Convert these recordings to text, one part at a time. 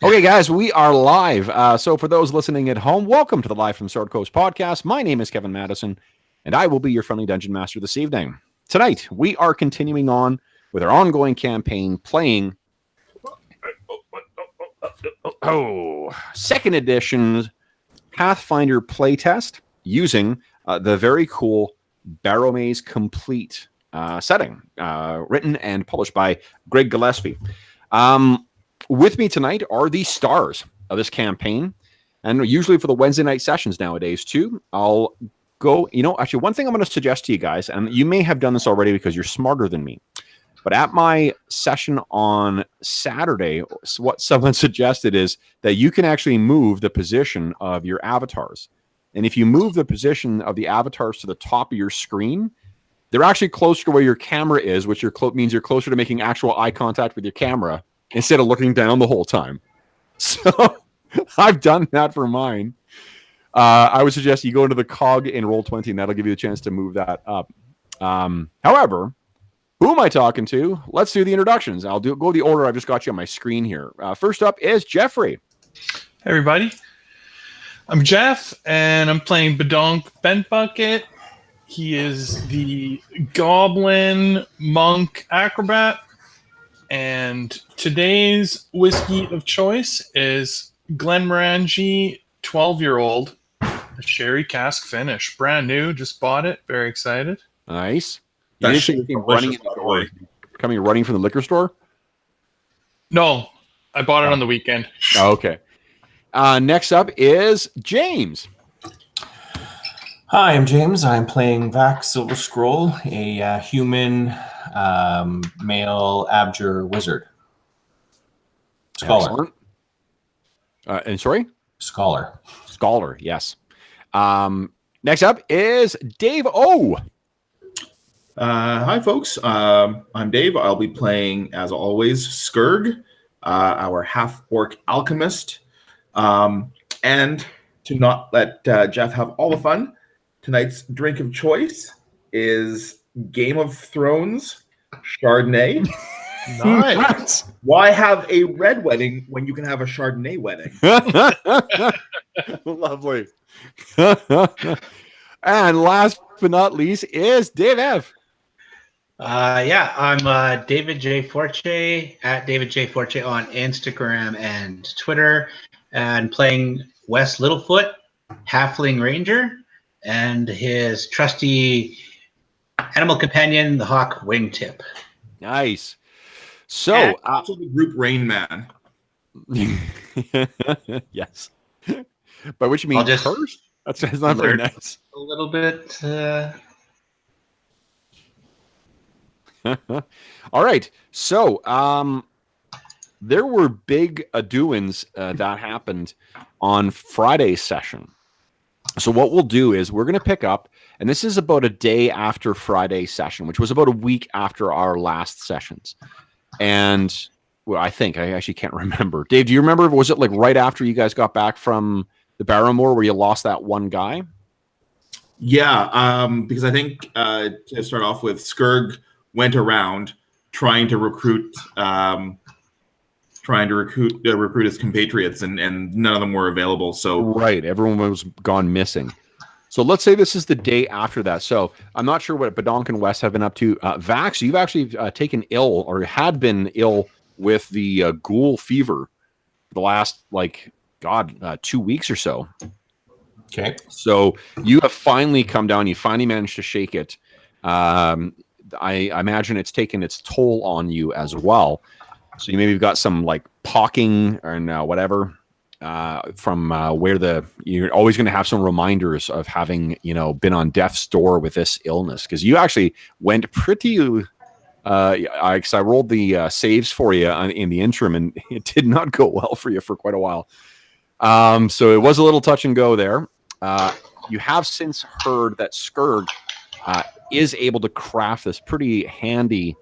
Okay, guys, we are live. So for those listening at home, welcome to the Live from Sword Coast podcast. My name is Kevin Madison, and I will be your friendly dungeon master this evening. Tonight, we are continuing on with our ongoing campaign, playing second edition Pathfinder playtest using the very cool Barrowmaze Complete setting, written and published by Greg Gillespie. With me tonight are the stars of this campaign, and usually for the Wednesday night sessions nowadays too. I'll go, actually one thing I'm going to suggest to you guys, and you may have done this already because you're smarter than me, but at my session on Saturday, what someone suggested is that you can actually move the position of your avatars. And if you move the position of the avatars to the top of your screen, they're actually closer to where your camera is, which means you're closer to making actual eye contact with your camera instead of looking down the whole time. So I've done that for mine. I would suggest you go into the cog in Roll20, and that'll give you a chance to move that up. However, who am I talking to? Let's do the introductions. I'll go the order I've just got you on my screen here. First up is Jeffrey. Hey, everybody. I'm Jeff, and I'm playing Badonk Bentbucket. He is the Goblin Monk Acrobat. And today's whiskey of choice is Glenmorangie 12-year-old, a sherry cask finish. Brand new, just bought it. Very excited. Nice. That's Coming running from the liquor store? No, I bought it on the weekend. Oh, okay. Next up is James. Hi, I'm James. I'm playing Vac Silver Scroll, a human male abjure wizard. Scholar. And sorry? Scholar. Scholar, yes. Next up is Dave O. Hi, folks. I'm Dave. I'll be playing, as always, Skurg, our half-orc alchemist. And to not let Jeff have all the fun, tonight's drink of choice is Game of Thrones Chardonnay. Nice. Why have a red wedding when you can have a Chardonnay wedding? Lovely. And last but not least is Dave F. I'm David J. Forte at David J. Forte on Instagram and Twitter, and playing Wes Littlefoot, Halfling Ranger, and his trusty animal companion, the Hawk Wingtip. Nice. So, also the group Rain Man. Yes. By which you mean cursed? That's not very nice. A little bit. All right. So, there were big doings that happened on Friday's session. So what we'll do is we're going to pick up, and this is about a day after Friday's session, which was about a week after our last sessions. And well, I actually can't remember. Dave, do you remember? Was it like right after you guys got back from the Barrowmoor where you lost that one guy? Yeah, because I think to start off with, Skurg went around trying to recruit his compatriots, and none of them were available. So right, everyone was gone missing. So let's say this is the day after that. So I'm not sure what Badonk and Wes have been up to. Vax, you've actually taken ill or had been ill with the ghoul fever for the last 2 weeks or so. Okay. So you have finally come down. You finally managed to shake it. I imagine it's taken its toll on you as well. So you maybe got some pocking or whatever from where you're always going to have some reminders of having been on death's door with this illness, because you actually went pretty. I rolled the saves for you in the interim, and it did not go well for you for quite a while. So it was a little touch and go there. You have since heard that Skurg is able to craft this pretty handy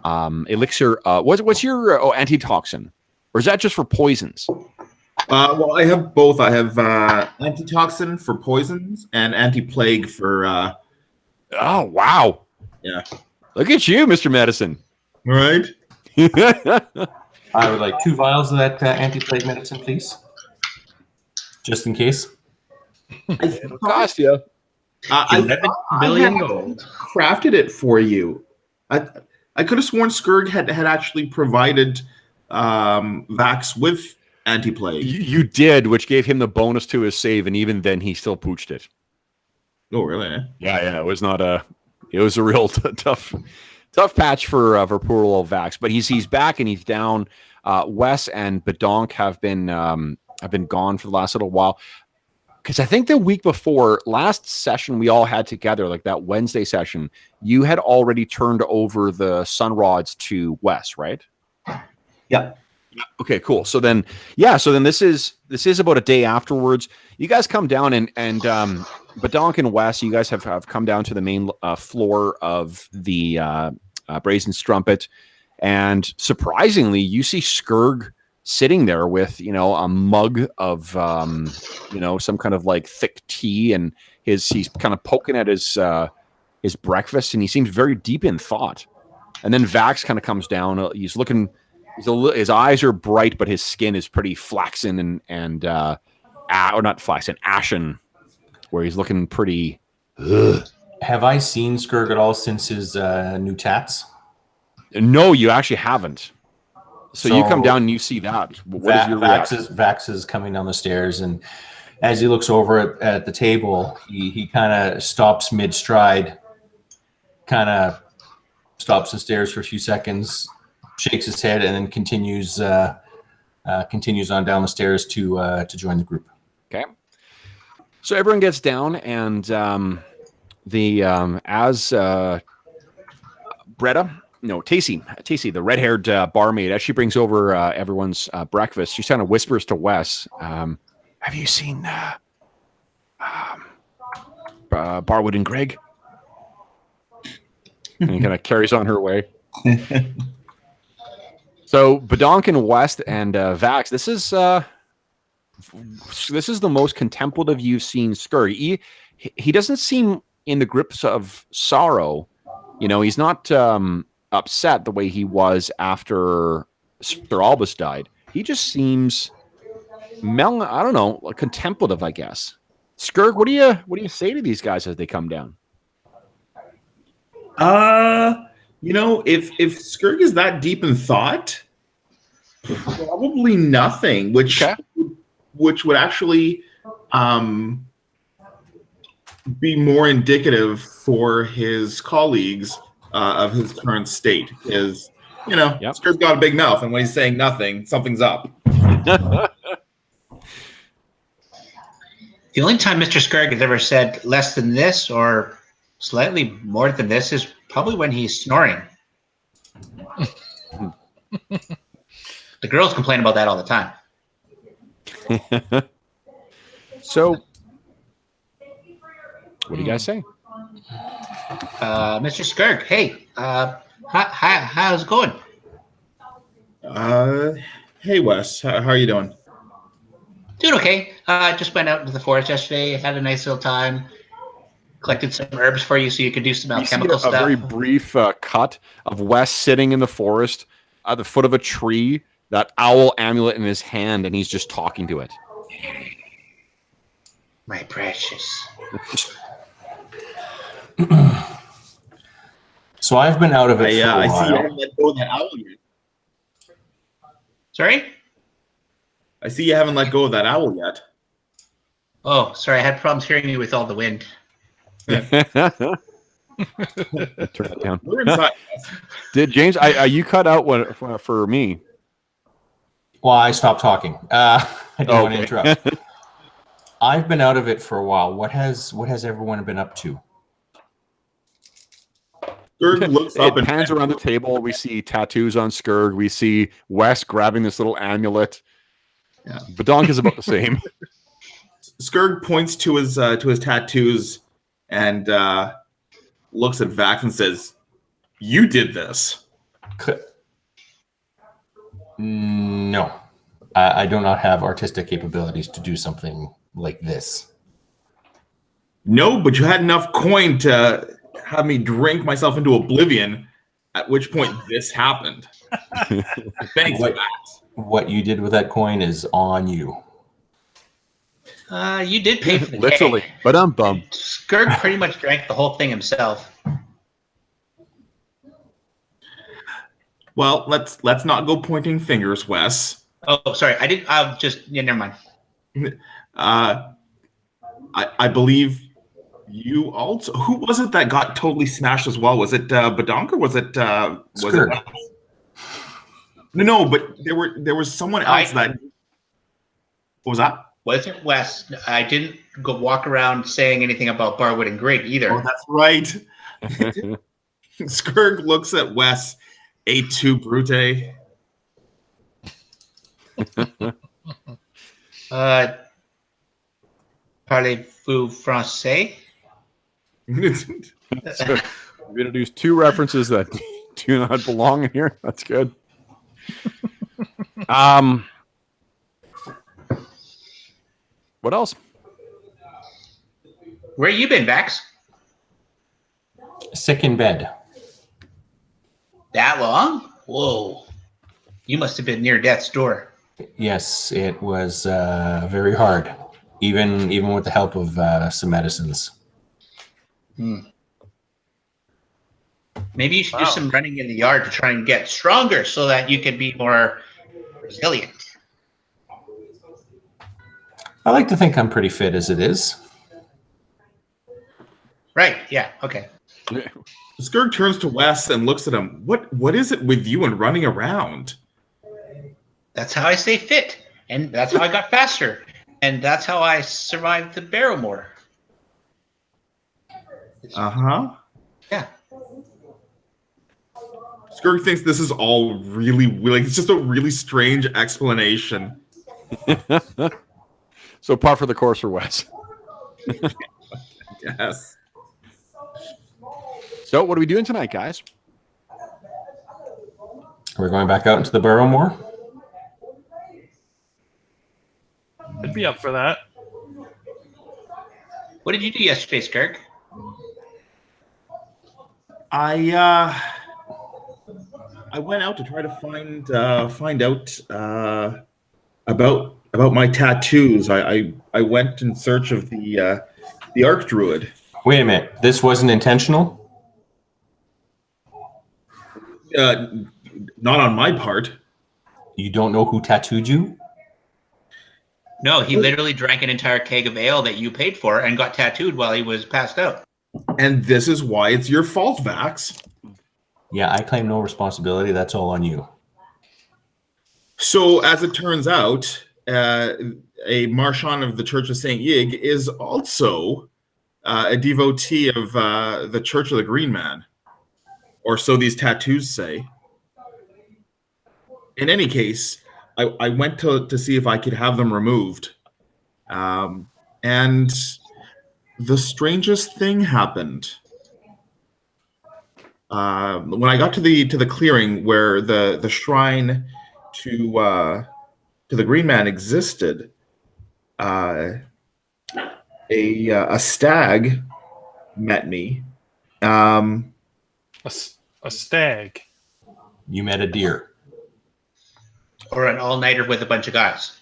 elixir. What's your antitoxin, or is that just for poisons? Well, I have both. I have antitoxin for poisons and anti-plague for. Oh wow! Yeah, look at you, Mr. Medicine. Right. I would like 2 vials of that anti-plague medicine, please. Just in case. It'll cost you. I 11 million gold. crafted it for you. I could have sworn Skurg had actually provided Vax with anti-plague. You did, which gave him the bonus to his save, and even then he still pooched it. Oh, really? Yeah, it was not a. It was a real tough patch for poor old Vax, but he's back and he's down. Wes and Badonk have been gone for the last little while, because I think the week before last session we all had together, like that Wednesday session, you had already turned over the sun rods to Wes, right? Yeah. Okay, cool. So then this is about a day afterwards. You guys come down and Badonk and Wes, you guys have come down to the main floor of the Brazen Strumpet, and surprisingly, you see Skurg sitting there with a mug of some kind of like thick tea, and he's kind of poking at his breakfast, and he seems very deep in thought. And then Vax kind of comes down. He's looking. His eyes are bright, but his skin is pretty flaxen and or not flaxen, ashen, where he's looking pretty. Ugh. Have I seen Skurg at all since his new tats? No, you actually haven't. So you come down and you see that. What is your reaction? Vax is coming down the stairs, and as he looks over at the table, he kind of stops mid-stride, kind of stops and stares for a few seconds, shakes his head, and then continues on down the stairs to join the group. Okay. So everyone gets down, and Tacey, the red-haired barmaid, as she brings over everyone's breakfast, she kind of whispers to Wes, "Have you seen Barwood and Greg?" And he kind of carries on her way. So Badonk and West and Vax, this is the most contemplative you've seen Skurg. He doesn't seem in the grips of sorrow. He's not upset the way he was after Sir Albus died. He just seems contemplative, I guess. Skurg, what do you say to these guys as they come down? If Skurg is that deep in thought, probably nothing, which would actually be more indicative for his colleagues of his current state. Is Skurg's got a big mouth, and when he's saying nothing, something's up. The only time Mr. Skurg has ever said less than this or slightly more than this is probably when he's snoring. The girls complain about that all the time. So, what do you guys say? Mr. Skurg, hey, how's it going? Hey, Wes, how are you doing? Doing okay. Just went out into the forest yesterday, had a nice little time, collected some herbs for you so you could do some alchemical stuff. A very brief cut of Wes sitting in the forest at the foot of a tree, that owl amulet in his hand, and he's just talking to it. My precious. So I've been out of it for a while. I see you haven't let go of that owl yet. Sorry? I see you haven't let go of that owl yet. Oh, sorry. I had problems hearing you with all the wind. Turn it down. We're inside. Did James? You cut out for me. Well, I stopped talking. I didn't want to interrupt. I've been out of it for a while. What has everyone been up to? Skurg looks up and pans around the table. We see tattoos on Skurg. We see Wes grabbing this little amulet. Yeah. Badonk is about the same. Skurg points to his tattoos and looks at Vax and says, "You did this." No, I do not have artistic capabilities to do something like this. No, but you had enough coin to have me drink myself into oblivion At which point this happened. Thanks, What- Max. What you did with that coin is on you. You did pay for the Literally. keg. But I'm bummed. Skirk pretty much drank the whole thing himself. Well, let's not go pointing fingers, Wes. Oh, sorry. I did. I'll just. Yeah, never mind. I believe you also. Who was it that got totally smashed as well? Was it Badonk or was it Skirk. No, but there was someone else that. What was that? Wasn't Wes? I didn't go walk around saying anything about Barwood and Greg either. Oh, that's right. Skirk looks at Wes. A2 Brute. Parlez-vous français? So we've introduced two references that do not belong in here. That's good. What else? Where you been, Vax? Sick in bed. That long? Whoa. You must have been near death's door. Yes, it was very hard, even with the help of some medicines. Maybe you should do some running in the yard to try and get stronger so that you can be more resilient. I like to think I'm pretty fit as it is. Right, yeah, okay. Skirk turns to Wes and looks at him. What is it with you and running around? That's how I stay fit. And that's how I got faster. And that's how I survived the Barrowmoor. Uh-huh. Yeah. Skirk thinks this is all really, it's just a really strange explanation. So par for the course for Wes. Yes. So what are we doing tonight, guys? We're going back out into the Barrowmoor. I'd be up for that. What did you do yesterday, Skirk? I went out to try to find out about my tattoos. I went in search of the Archdruid. Wait a minute. This wasn't intentional? Not on my part. You don't know who tattooed you? No, he literally drank an entire keg of ale that you paid for and got tattooed while he was passed out. And this is why it's your fault, Vax. Yeah, I claim no responsibility. That's all on you. So, as it turns out, a Marchand of the Church of St. Yig is also a devotee of the Church of the Green Man. Or so these tattoos say. In any case, I went to see if I could have them removed. And the strangest thing happened. When I got to the clearing where the shrine to the Green Man existed, a stag met me. A stag. You met a deer. Or an all-nighter with a bunch of guys.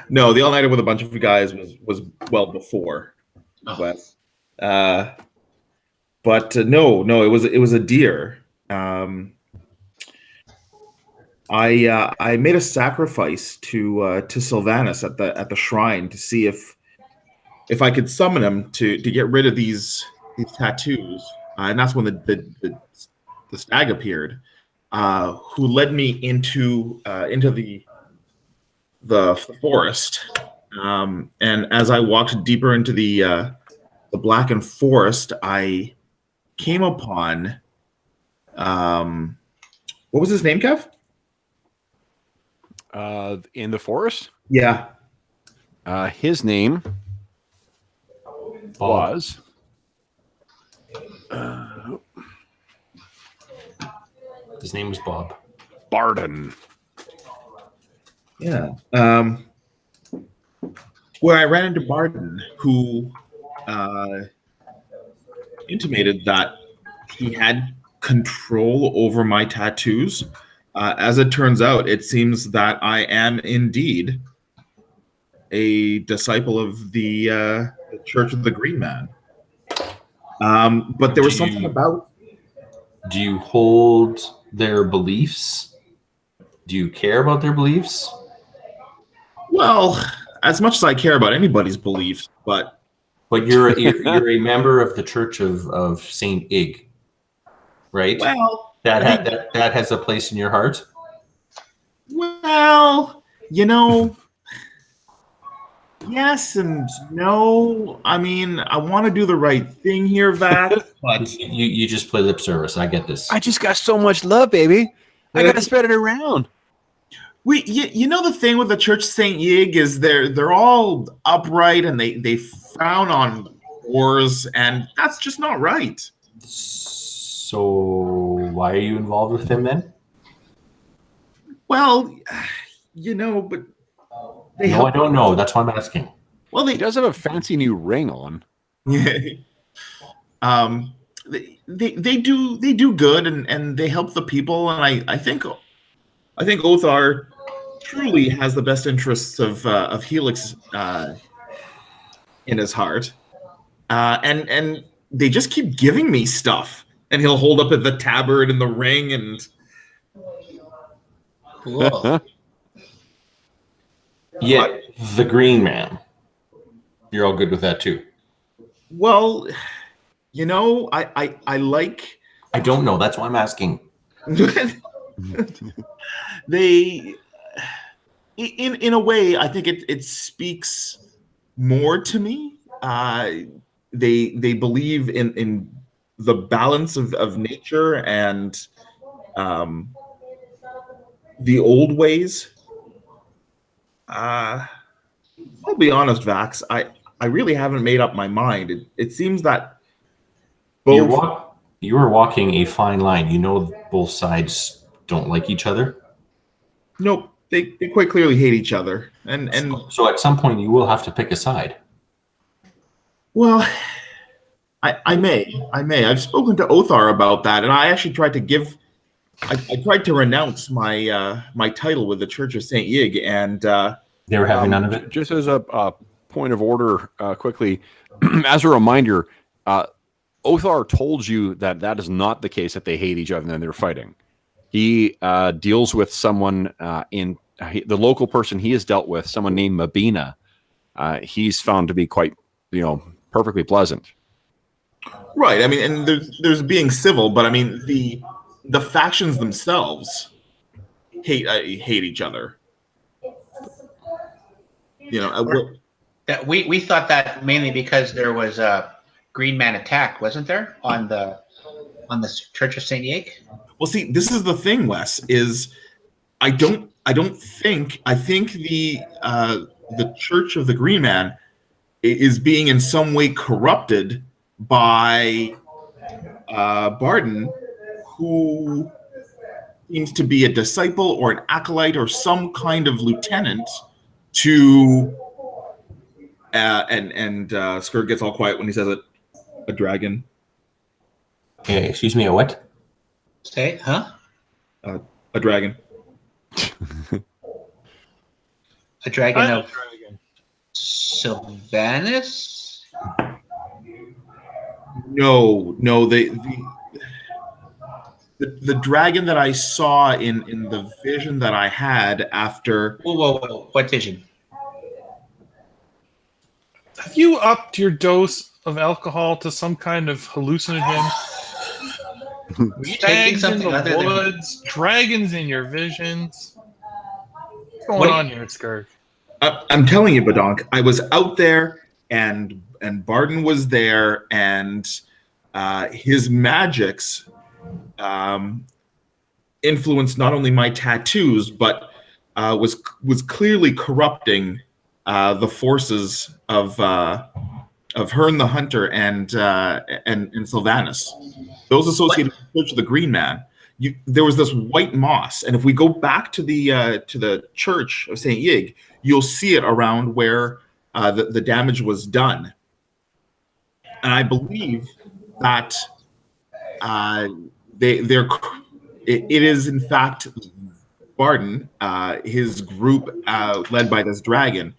No, the all-nighter with a bunch of guys was well before Wes. But no, it was a deer. I made a sacrifice to Sylvanus at the shrine to see if I could summon him to get rid of these tattoos, and that's when the stag appeared, who led me into the forest. And as I walked deeper into the blackened forest, I came upon what was his name, Kev? In the forest? Yeah. His name was His name was Bob. Barden. Yeah. Where I ran into Barden, who intimated that he had control over my tattoos. As it turns out, it seems that I am indeed a disciple of the Church of the Green Man. But there was something about. Do you hold their beliefs? Do you care about their beliefs? Well, as much as I care about anybody's beliefs, but you're a member of the Church of Saint Ig, right? well, that has a place in your heart. Well, yes and no. I mean, I want to do the right thing here, Vax, but You just play lip service. I get this. I just got so much love, baby. I got to spread it around. The thing with the Church Saint Yig is they're all upright and they frown on wars, and that's just not right. So why are you involved with him then? Well, but I don't know. That's why I'm asking. Well, he does have a fancy new ring on. They do good and they help the people, and I think Othar truly has the best interests of Helix in his heart, and they just keep giving me stuff, and he'll hold up at the tabard and the ring and. Cool. Yeah, the Green Man. You're all good with that too. Well, I like. I don't know. That's why I'm asking. They, in a way, I think it speaks more to me. They believe in the balance of nature and the old ways. I'll be honest, Vax. I really haven't made up my mind. It seems that both. You are walking a fine line. You know both sides don't like each other. Nope, they quite clearly hate each other, and so at some point you will have to pick a side. Well, I may. I've spoken to Othar about that, and I actually tried to give. I tried to renounce my my title with the Church of Saint Yig, and they were having none of it. Just as a point of order, quickly, as a reminder, Othar told you that is not the case, that they hate each other and they're fighting. He deals with someone the local person he has dealt with, someone named Mabina. He's found to be quite, perfectly pleasant. Right. I mean, and there's being civil, but I mean the factions themselves hate each other. We thought that mainly because there was a Green Man attack, wasn't there, on the Church of Saint Yig? Well, see, this is the thing, Wes. Is I think the Church of the Green Man is being in some way corrupted by Barden, who seems to be a disciple or an acolyte or some kind of lieutenant to. And Skurg gets all quiet when he says it. A dragon. Okay, excuse me, a what? Say, huh? A dragon. A dragon of Sylvanus? No, the dragon that I saw in the vision that I had after. Whoa! What vision? Have you upped your dose of alcohol to some kind of hallucinogen? Were you taking something in the other woods, dragons in your visions? What's going on here, Skurg? I'm telling you, Badonk, I was out there, and Barden was there, and his magics influenced not only my tattoos, but was clearly corrupting the forces of Hearn the Hunter and Sylvanus. Those associated with the Church of the Green Man. There was this white moss, and if we go back to the Church of Saint Yig, you'll see it around where the damage was done. And I believe that It is in fact Barden, his group led by this dragon,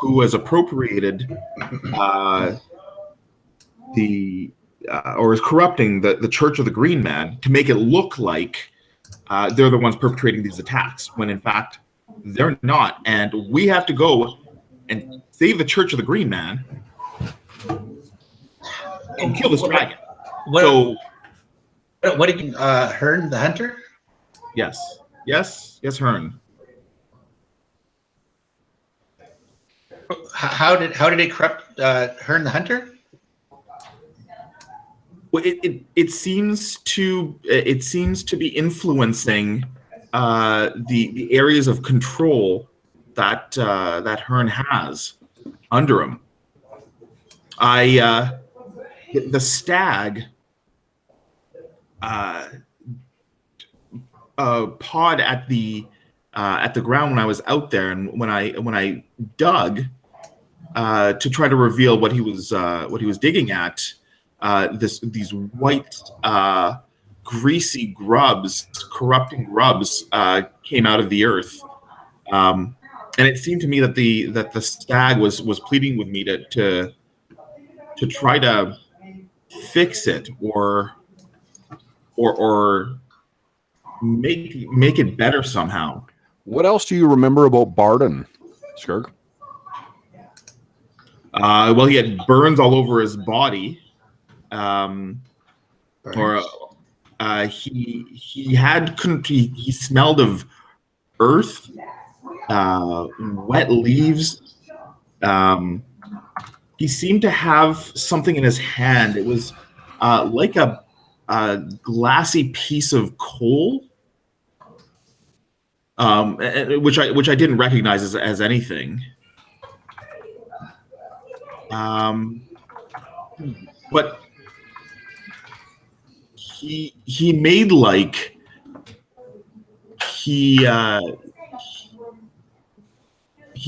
who has appropriated or is corrupting the Church of the Green Man to make it look like they're the ones perpetrating these attacks, when in fact they're not. And we have to go and save the Church of the Green Man and kill this dragon. What did you, Hearn the Hunter? Yes, Hearn. How did it corrupt Hearn the Hunter? Well, it seems to be influencing the areas of control that Hearn has under him. The stag pawed at the ground when I was out there, and when I dug to try to reveal what he was digging at. These white, greasy grubs, corrupting grubs, came out of the earth, and it seemed to me that the stag was pleading with me to try to fix it or make it better somehow. What else do you remember about Barden, Skirg? Well, he had burns all over his body. He smelled of earth, wet leaves. He seemed to have something in his hand. It was like a glassy piece of coal, which I didn't recognize as anything. But he made like he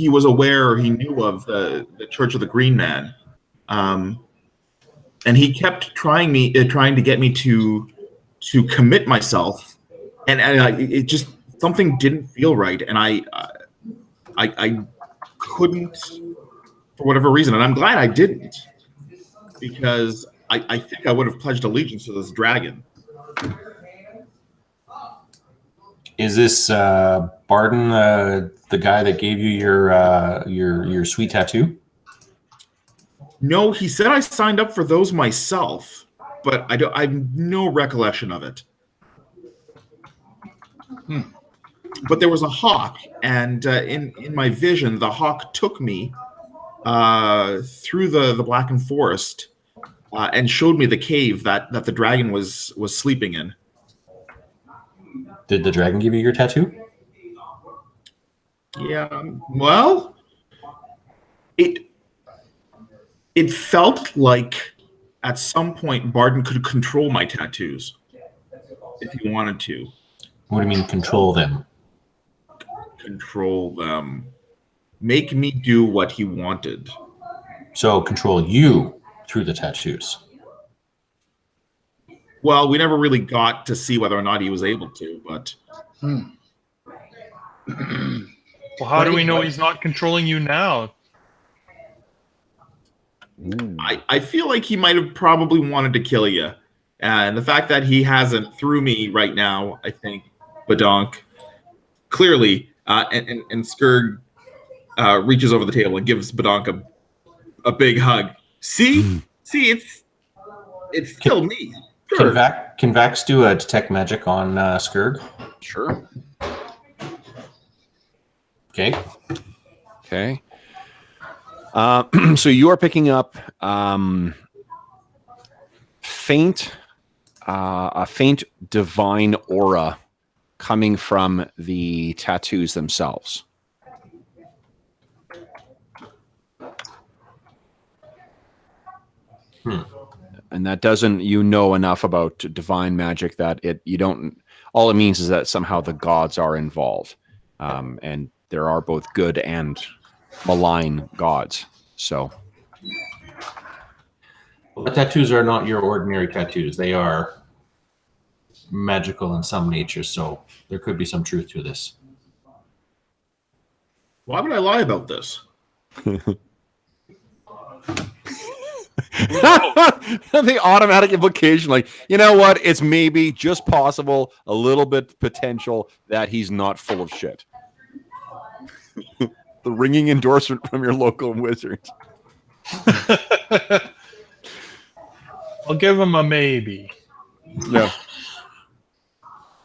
was aware, or he knew of the Church of the Green Man, and he kept trying to get me to commit myself, and it just, something didn't feel right, and I couldn't, for whatever reason, and I'm glad I didn't, because I think I would have pledged allegiance to this dragon. Is this Barden the guy that gave you your sweet tattoo? No, he said I signed up for those myself, but I have no recollection of it. But there was a hawk, and in my vision, the hawk took me through the blackened forest and showed me the cave that the dragon was sleeping in. Did the dragon give you your tattoo? Yeah, well, it felt like at some point Barden could control my tattoos if he wanted to. What do you mean control them? Control them. Make me do what he wanted. So control you through the tattoos. Well, we never really got to see whether or not he was able to, but... Well, how do we know he's not controlling you now? I feel like he might have probably wanted to kill you. And the fact that he hasn't through me right now, I think, Badonk, clearly, and Skirg reaches over the table and gives Badonk a big hug. See, it's still me. Sure. Can Vax do a detect magic on Skirg? Sure. Okay. Okay. So you are picking up a faint divine aura coming from the tattoos themselves. And that doesn't, enough about divine magic that all it means is that somehow the gods are involved. And there are both good and malign gods. So. Well, the tattoos are not your ordinary tattoos. They are magical in some nature, so there could be some truth to this. Why would I lie about this? The automatic implication, like, you know what? It's maybe just possible, a little bit potential that he's not full of shit. The ringing endorsement from your local wizard. I'll give him a maybe. Yeah.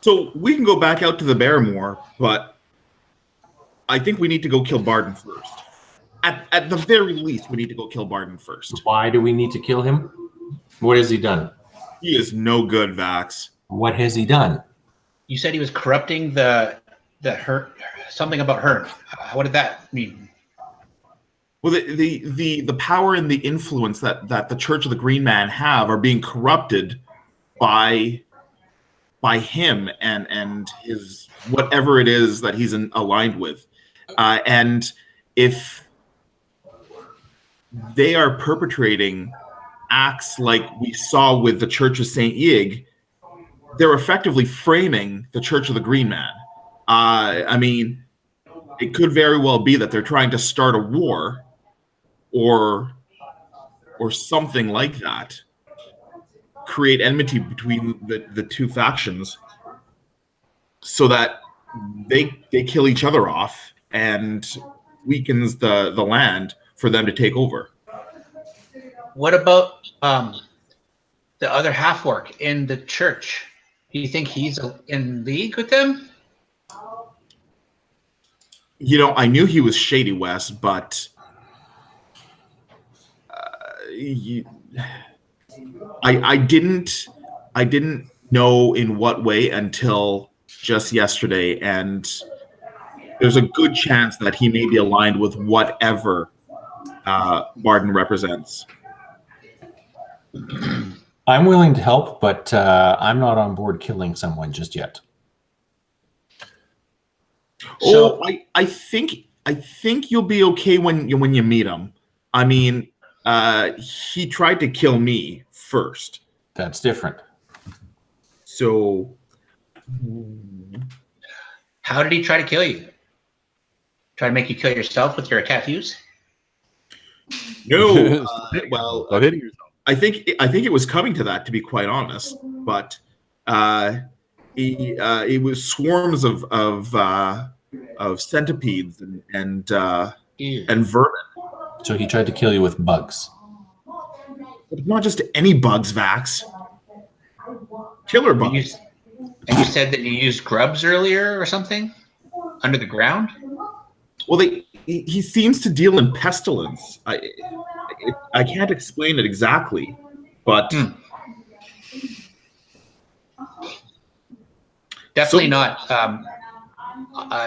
So we can go back out to the Barrowmoor, but I think we need to go kill Barden first. At the very least, we need to go kill Barden first. Why do we need to kill him? What has he done? He is no good, Vax. What has he done? You said he was corrupting the something about her. What did that mean? Well, the power and the influence that the Church of the Green Man have are being corrupted by him and his whatever it is that he's aligned with, and if they are perpetrating acts like we saw with the Church of St. Yig, they're effectively framing the Church of the Green Man. I mean, it could very well be that they're trying to start a war or something like that, create enmity between the two factions so that they kill each other off and weakens the land for them to take over. What about the other half-orc in the church? Do you think he's in league with them? You know, I knew he was shady, Wes, but I didn't know in what way until just yesterday, and there's a good chance that he may be aligned with whatever Barden represents. I'm willing to help, but I'm not on board killing someone just yet. So, I think you'll be okay when you meet him. I mean, he tried to kill me first. That's different. So how did he try to kill you? Try to make you kill yourself with your tattoos? no, well, Stop hitting yourself. I think it was coming to that, to be quite honest. But it was swarms of centipedes and vermin. So he tried to kill you with bugs. But not just any bugs, Vax. Killer bugs. And you said that you used grubs earlier or something under the ground? Well, he seems to deal in pestilence. I can't explain it exactly, but Definitely not.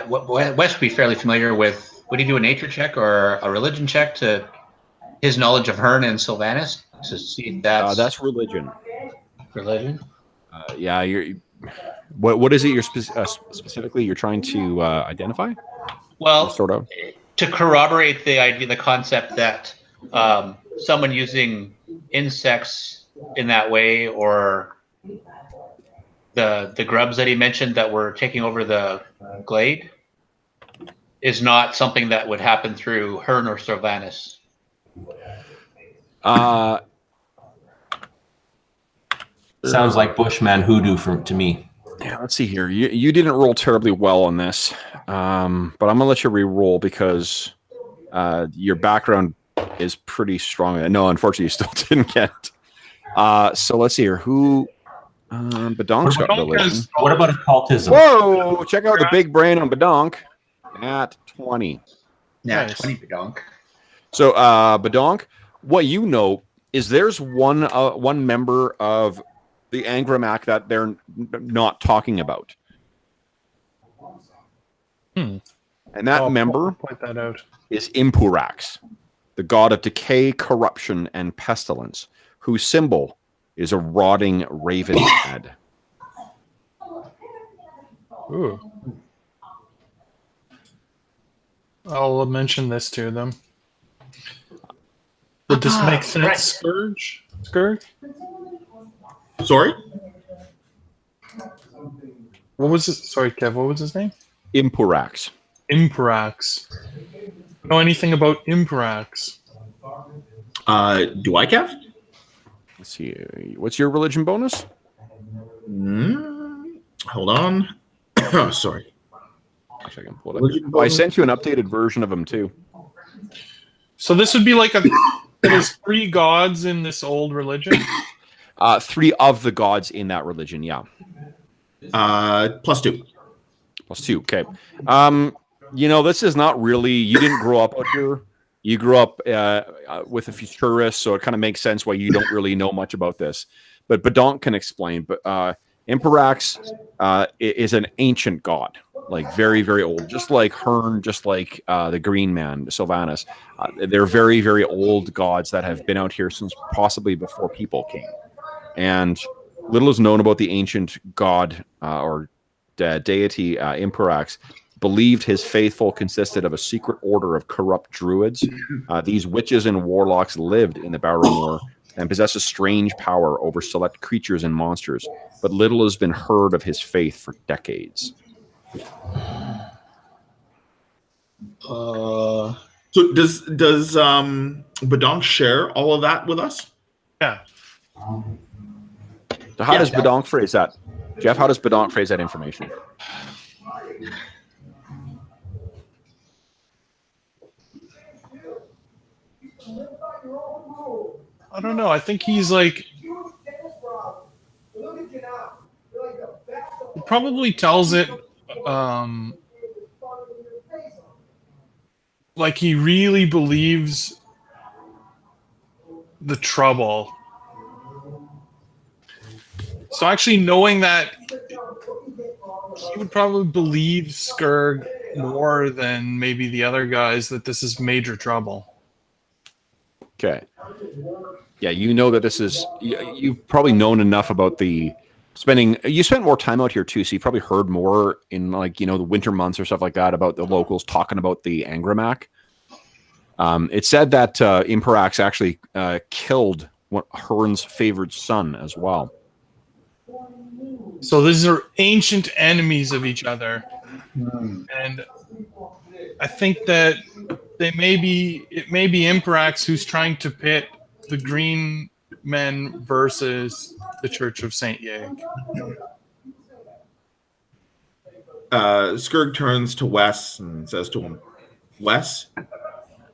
Wes would be fairly familiar with. Would he do a nature check or a religion check to his knowledge of Hearn and Sylvanas to see if That's religion. religion? Yeah, what is it you're specifically you're trying to identify? Well, Sort of. to corroborate the idea, the concept that someone using insects in that way, or the grubs that he mentioned that were taking over the glade, is not something that would happen through Hearn or Sylvanas. Sounds like Bushman hoodoo to me. Yeah, let's see here. You didn't roll terribly well on this, but I'm gonna let you re-roll because your background is pretty strong. No, unfortunately, you still didn't get it. So let's see here. Who? Badonk's got religion. What about occultism? Whoa! Check out the big brain on Badonk at 20. Yeah, Nice. 20 Badonk. So Badonk, what you know is there's one member of the Angramak that they're not talking about. And that member point that out. is Impurax, the god of decay, corruption, and pestilence, whose symbol is a rotting raven head. Ooh. I'll mention this to them. Would this make sense, right. Scourge? sorry. What was his? Sorry, Kev. What was his name? Impurax. Imperax. Know anything about Imperax? Do I, Kev? Let's see. What's your religion bonus? Hold on. Sorry. Actually, I can pull it up. Oh, I sent you an updated version of him too. So this would be like there's 3 gods in this old religion. 3 of the gods in that religion. Yeah. +2. +2. Okay. This is not really. You didn't grow up out here. You grew up with a Futurist, so it kind of makes sense why you don't really know much about this. But Badonk can explain. But Imperax is an ancient god, like very, very old, just like Hearn, just like the Green Man, Sylvanas. They're very, very old gods that have been out here since possibly before people came. And little is known about the ancient god or deity Imperax. Believed his faithful consisted of a secret order of corrupt druids. These witches and warlocks lived in the Barrowmoor and possess a strange power over select creatures and monsters, but little has been heard of his faith for decades. So does Badonk share all of that with us? Yeah. So how does Badonk phrase that? Jeff, how does Badonk phrase that information? I don't know. I think he's like. He probably tells it like he really believes the trouble. So actually knowing that, he would probably believe Skurg more than maybe the other guys that this is major trouble. Okay. Yeah, you know that this is. You've probably known enough about the spending. You spent more time out here too, so you probably heard more in the winter months or stuff like that about the locals talking about the Angramac. It said that Imperax actually killed Hearn's favored son as well. So these are ancient enemies of each other, and I think that it may be Imperax who's trying to pit the Green Men versus the Church of Saint Yeg. Skurg turns to Wes and says to him, "Wes,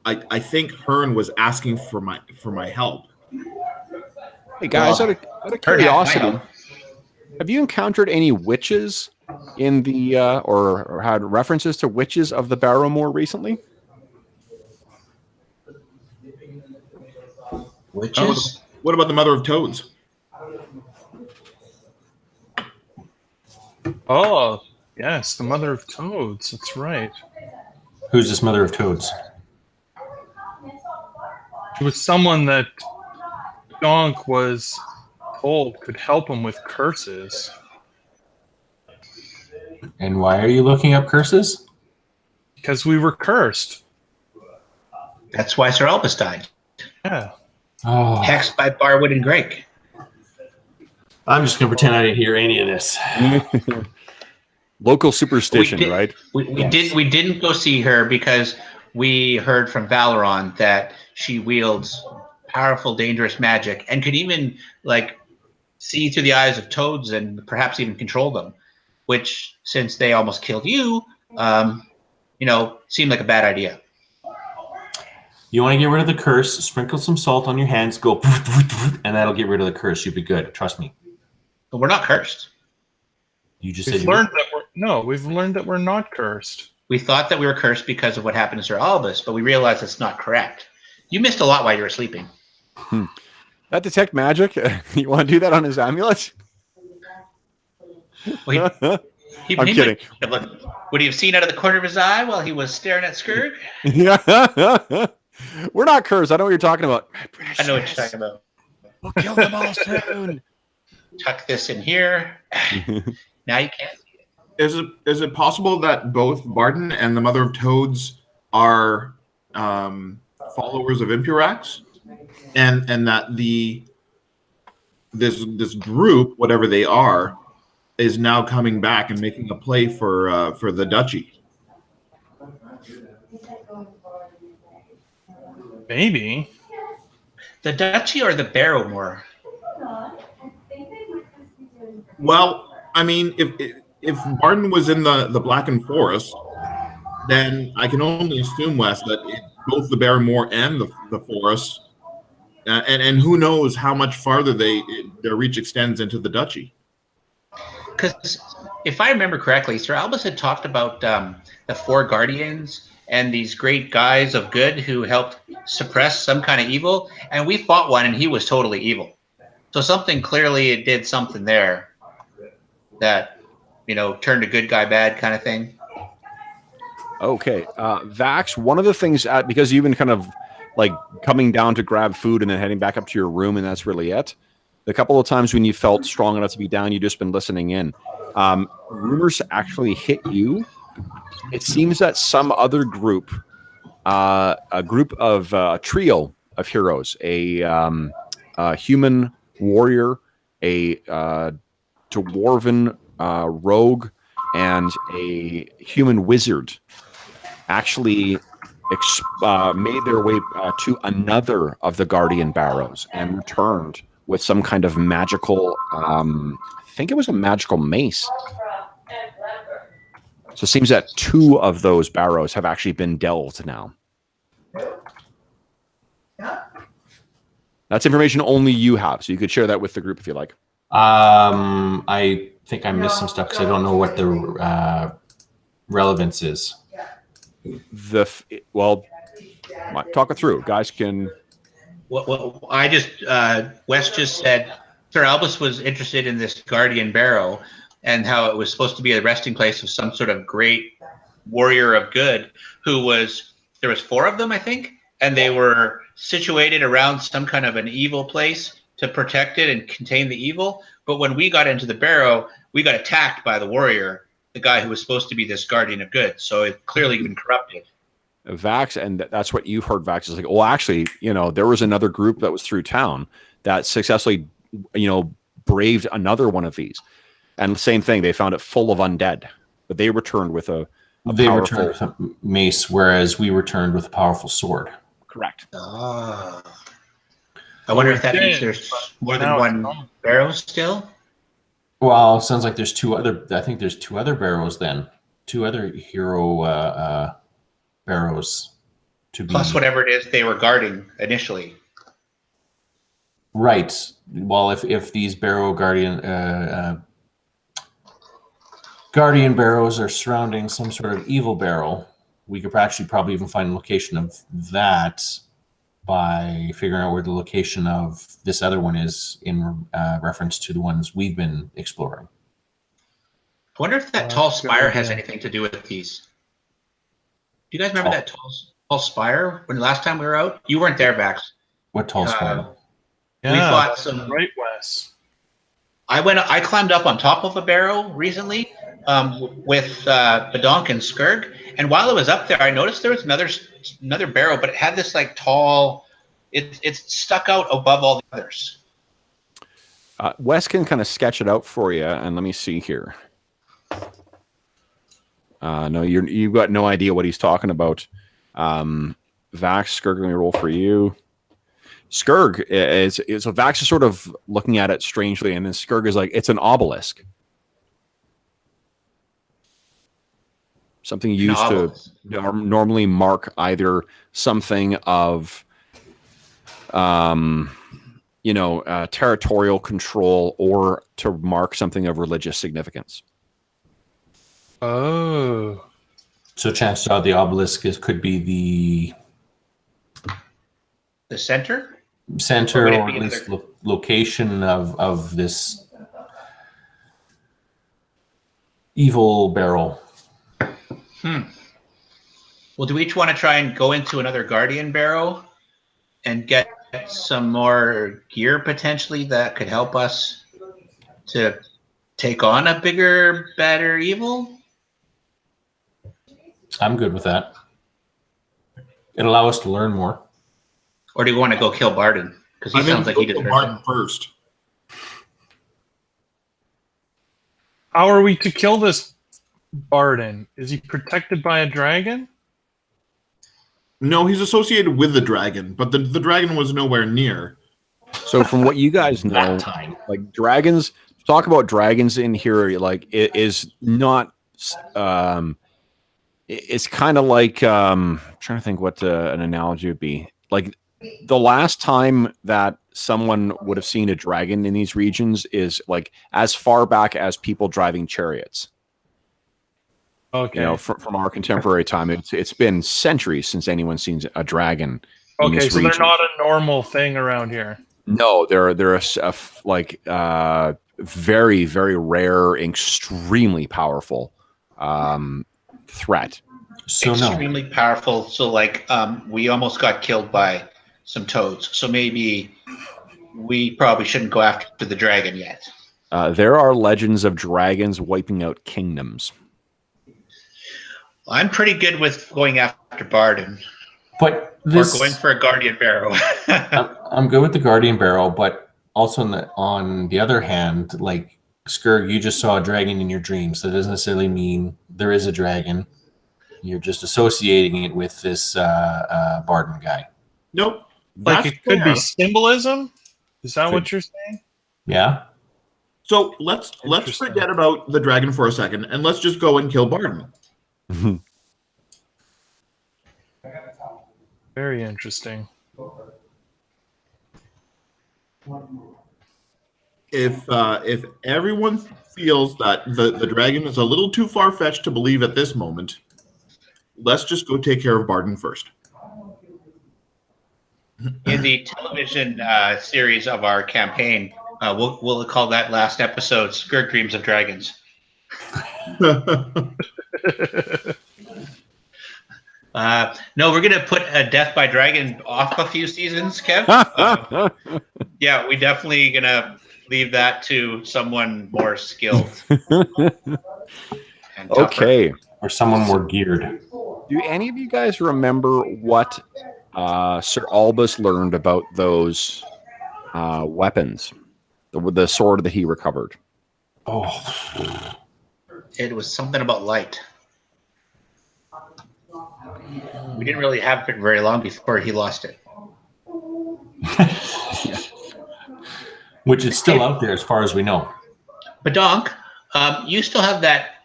I think Hearn was asking for my help." Hey guys, out of curiosity, have you encountered any witches in the or had references to witches of the Barrowmoor recently? Witches? What about the Mother of Toads? Oh, yes, the Mother of Toads. That's right. Who's this Mother of Toads? It was someone that Donk was told could help him with curses. And why are you looking up curses? Because we were cursed. That's why Sir Albus died. Yeah. Oh, Hexed by Barwood and Greg. I'm just going to pretend I didn't hear any of this. Local superstition, right? We didn't go see her because we heard from Valoron that she wields powerful, dangerous magic and could even see through the eyes of toads and perhaps even control them. Which, since they almost killed you, seemed like a bad idea. You want to get rid of the curse, sprinkle some salt on your hands, go, and that'll get rid of the curse. You'll be good. Trust me. But we're not cursed. You just We've said learned that we're not cursed. We thought that we were cursed because of what happened to Sir Albus, but we realized it's not correct. You missed a lot while you were sleeping. That detect magic? You want to do that on his amulet? Well, I'm kidding. Would he have seen out of the corner of his eye while he was staring at Skurg? Yeah. We're not cursed. I know what you're talking about. I know what you're talking about. We'll kill them all soon. Tuck this in here. Now you can't see it. Is it possible that both Barton and the Mother of Toads are followers of Impurax, and that this group, whatever they are, is now coming back and making a play for the duchy. Maybe. The duchy or the Barrowmoor? Well, I mean, if Barton was in the Blackened Forest, then I can only assume, Wes, that both the Barrowmoor and the forest, and who knows how much farther their reach extends into the duchy. Because if I remember correctly, Sir Albus had talked about the four guardians and these great guys of good who helped suppress some kind of evil, and we fought one, and he was totally evil. So something clearly it did something there that turned a good guy bad kind of thing. Okay, Vax. One of the things because you've been kind of like coming down to grab food and then heading back up to your room, and that's really it. The couple of times when you felt strong enough to be down, you've just been listening in. Rumors actually hit you. It seems that some other group, a trio of heroes, a human warrior, a dwarven rogue, and a human wizard, actually made their way to another of the Guardian Barrows and returned with some kind of magical, I think it was a magical mace. So it seems that 2 of those barrows have actually been delved now. That's information only you have, so you could share that with the group if you like. I think I missed some stuff because I don't know what the relevance is. Talk it through. Guys can... Well, I just Wes just said Sir Albus was interested in this Guardian Barrow and how it was supposed to be a resting place of some sort of great warrior of good there was 4 of them, I think, and they were situated around some kind of an evil place to protect it and contain the evil. But when we got into the barrow, we got attacked by the warrior, the guy who was supposed to be this guardian of good. So it clearly been corrupted. Vax, and that's what you've heard. Vax is like, well, actually, there was another group that was through town that successfully, braved another one of these, and the same thing. They found it full of undead, but they returned with a returned with a mace, whereas we returned with a powerful sword. Correct. I wonder if that means there's more than one barrow still. Well, sounds like there's 2 other. I think there's 2 other barrows then. 2 other hero barrows to be, plus whatever it is they were guarding initially. Right. Well, if these barrow guardian barrows are surrounding some sort of evil barrow, we could actually probably even find the location of that by figuring out where the location of this other one is in reference to the ones we've been exploring. I wonder if that tall spire has anything to do with these. Do you guys remember that tall spire when last time we were out? You weren't there, Vax. What tall spire? Yeah, we fought some. Right, Wes. I climbed up on top of a barrow recently with Badonk and Skurg, and while I was up there, I noticed there was another barrow, but it had this like tall. It's stuck out above all the others. Wes can kind of sketch it out for you, and let me see here. No, you've got no idea what he's talking about. Vax, Skurg, let me roll for you. Skurg is so Vax is sort of looking at it strangely, and then Skurg is like, it's an obelisk. Something used to normally mark either something of, territorial control or to mark something of religious significance. Oh. So chances are the obelisk could be the center? Center, or at least location of this evil barrel. Well, do we each want to try and go into another Guardian Barrow and get some more gear potentially that could help us to take on a bigger, better evil? I'm good with that. It'll allow us to learn more. Or do you want to go kill Barden? Because he sounds like he deserves Barden first. How are we to kill this Barden? Is he protected by a dragon? No, he's associated with the dragon, but the dragon was nowhere near. So from what you guys know, That time. like dragons, talk about dragons in here, like it is not. It's kind of like I'm trying to think what an analogy would be. Like the last time that someone would have seen a dragon in these regions is like as far back as people driving chariots. Okay. You know, from our contemporary time, it's been centuries since anyone's seen a dragon. In Okay, this so region. they're not a normal thing around here. No, they're very, very rare, extremely powerful threat. So no. Extremely powerful. So like we almost got killed by some toads. So maybe we probably shouldn't go after the dragon yet. There are legends of dragons wiping out kingdoms. I'm pretty good with going after Barden. But Or this, going for a Guardian Barrow. I'm good with the Guardian Barrel, but also on the other hand, like Skurg, you just saw a dragon in your dreams. That doesn't necessarily mean there is a dragon. You're just associating it with this Barden guy. Nope. Like That's it could fair. be symbolism. Is that Could- what you're saying? Yeah. So let's Interesting. forget about the dragon for a second, and let's just go and kill Barden. Very interesting. If everyone feels that the dragon is a little too far fetched to believe at this moment, let's just go take care of Barden first. In the television series of our campaign, we'll call that last episode Skirt Dreams of Dragons. No, we're going to put Death by Dragon off a few seasons, Kev. Yeah, we definitely going to leave that to someone more skilled. And tougher. Okay. Or someone more geared. Do any of you guys remember what Sir Albus learned about those weapons? The sword that he recovered. Oh, It was something about light. We didn't really have it very long before he lost it. which is still out there as far as we know. Badonk, you still have that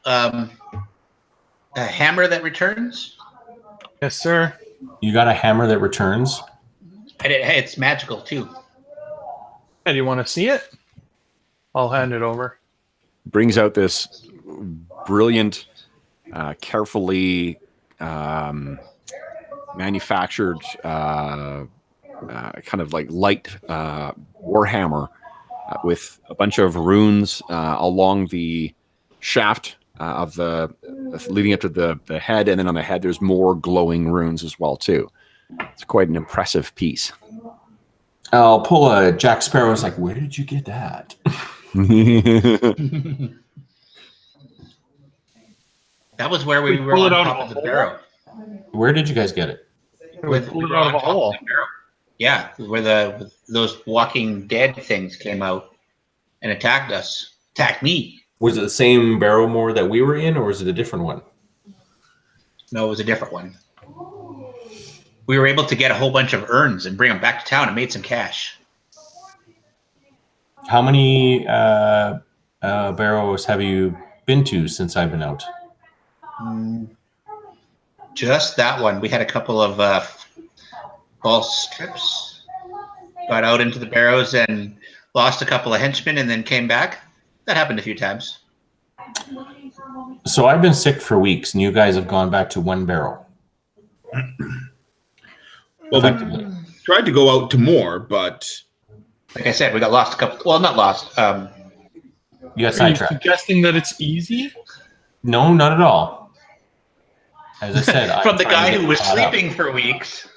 hammer that returns? Yes, sir. You got a hammer that returns. And it's magical too. Hey, do you want to see it? I'll hand it over. Brings out this brilliant, carefully manufactured kind of like light warhammer with a bunch of runes along the shaft of the leading up to the head, and then on the head there's more glowing runes as well too. It's quite an impressive piece. I'll pull a Jack Sparrow. It's like, where did you get that? That was where we were pull on it out top of of a the hole? barrow. Where did you guys get it? We pulled it out of a hole. Yeah, where those Walking Dead things came out and attacked us. Attacked me. Was it the same Barrowmoor that we were in, or was it a different one? No, it was a different one. We were able to get a whole bunch of urns and bring them back to town and made some cash. How many barrows have you been to since I've been out? Just that one. We had a couple of false trips. Got out into the barrows and lost a couple of henchmen and then came back. That happened a few times. So I've been sick for weeks, and you guys have gone back to one barrel. Well, we Effectively. tried to go out to more, but Like I said, we got lost a couple. Well, not lost. You got Are you sidetracked. suggesting that it's easy? No, not at all. As I said, From I'm the trying guy to who get was caught up. sleeping for weeks.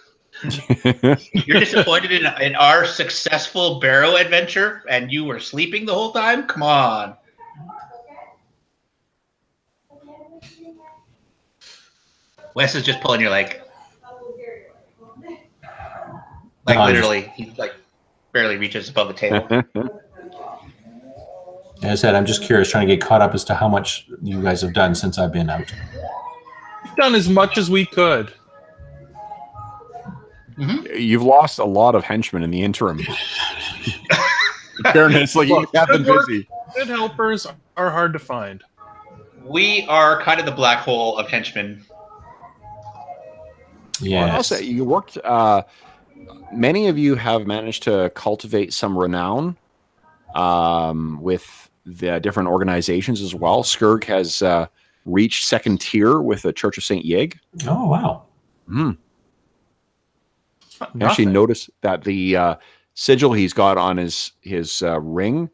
You're disappointed in our successful barrow adventure, and you were sleeping the whole time? Come on. Wes is just pulling your leg. Like No, I'm literally, he like barely reaches above the table. As I said, I'm just curious, trying to get caught up as to how much you guys have done since I've been out. We've done as much as we could. You've lost a lot of henchmen in the interim. In fairness, like you have been busy. Good helpers are hard to find. We are kind of the black hole of henchmen. Well, I'll Yes. say you worked. Many of you have managed to cultivate some renown with the different organizations as well. Skurg has reached second tier with the Church of St. Yig. Oh, wow. I actually noticed that the sigil he's got on his ring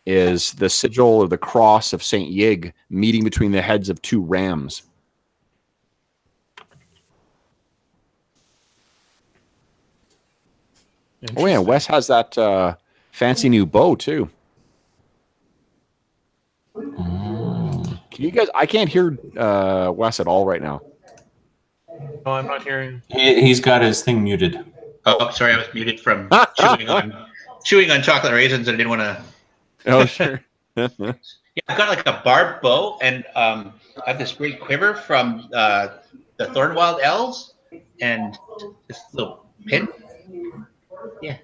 is the sigil of the cross of St. Yig meeting between the heads of two rams. Oh yeah, Wes has that fancy new bow too. Can you guys? I can't hear Wes at all right now. No, I'm not hearing. He's got his thing muted. Oh, sorry, I was muted from chewing on chocolate raisins, and I didn't want to. Oh sure. Yeah, I've got like a barbed bow, and I have this great quiver from the Thornwild Elves, and this little pin. Yeah.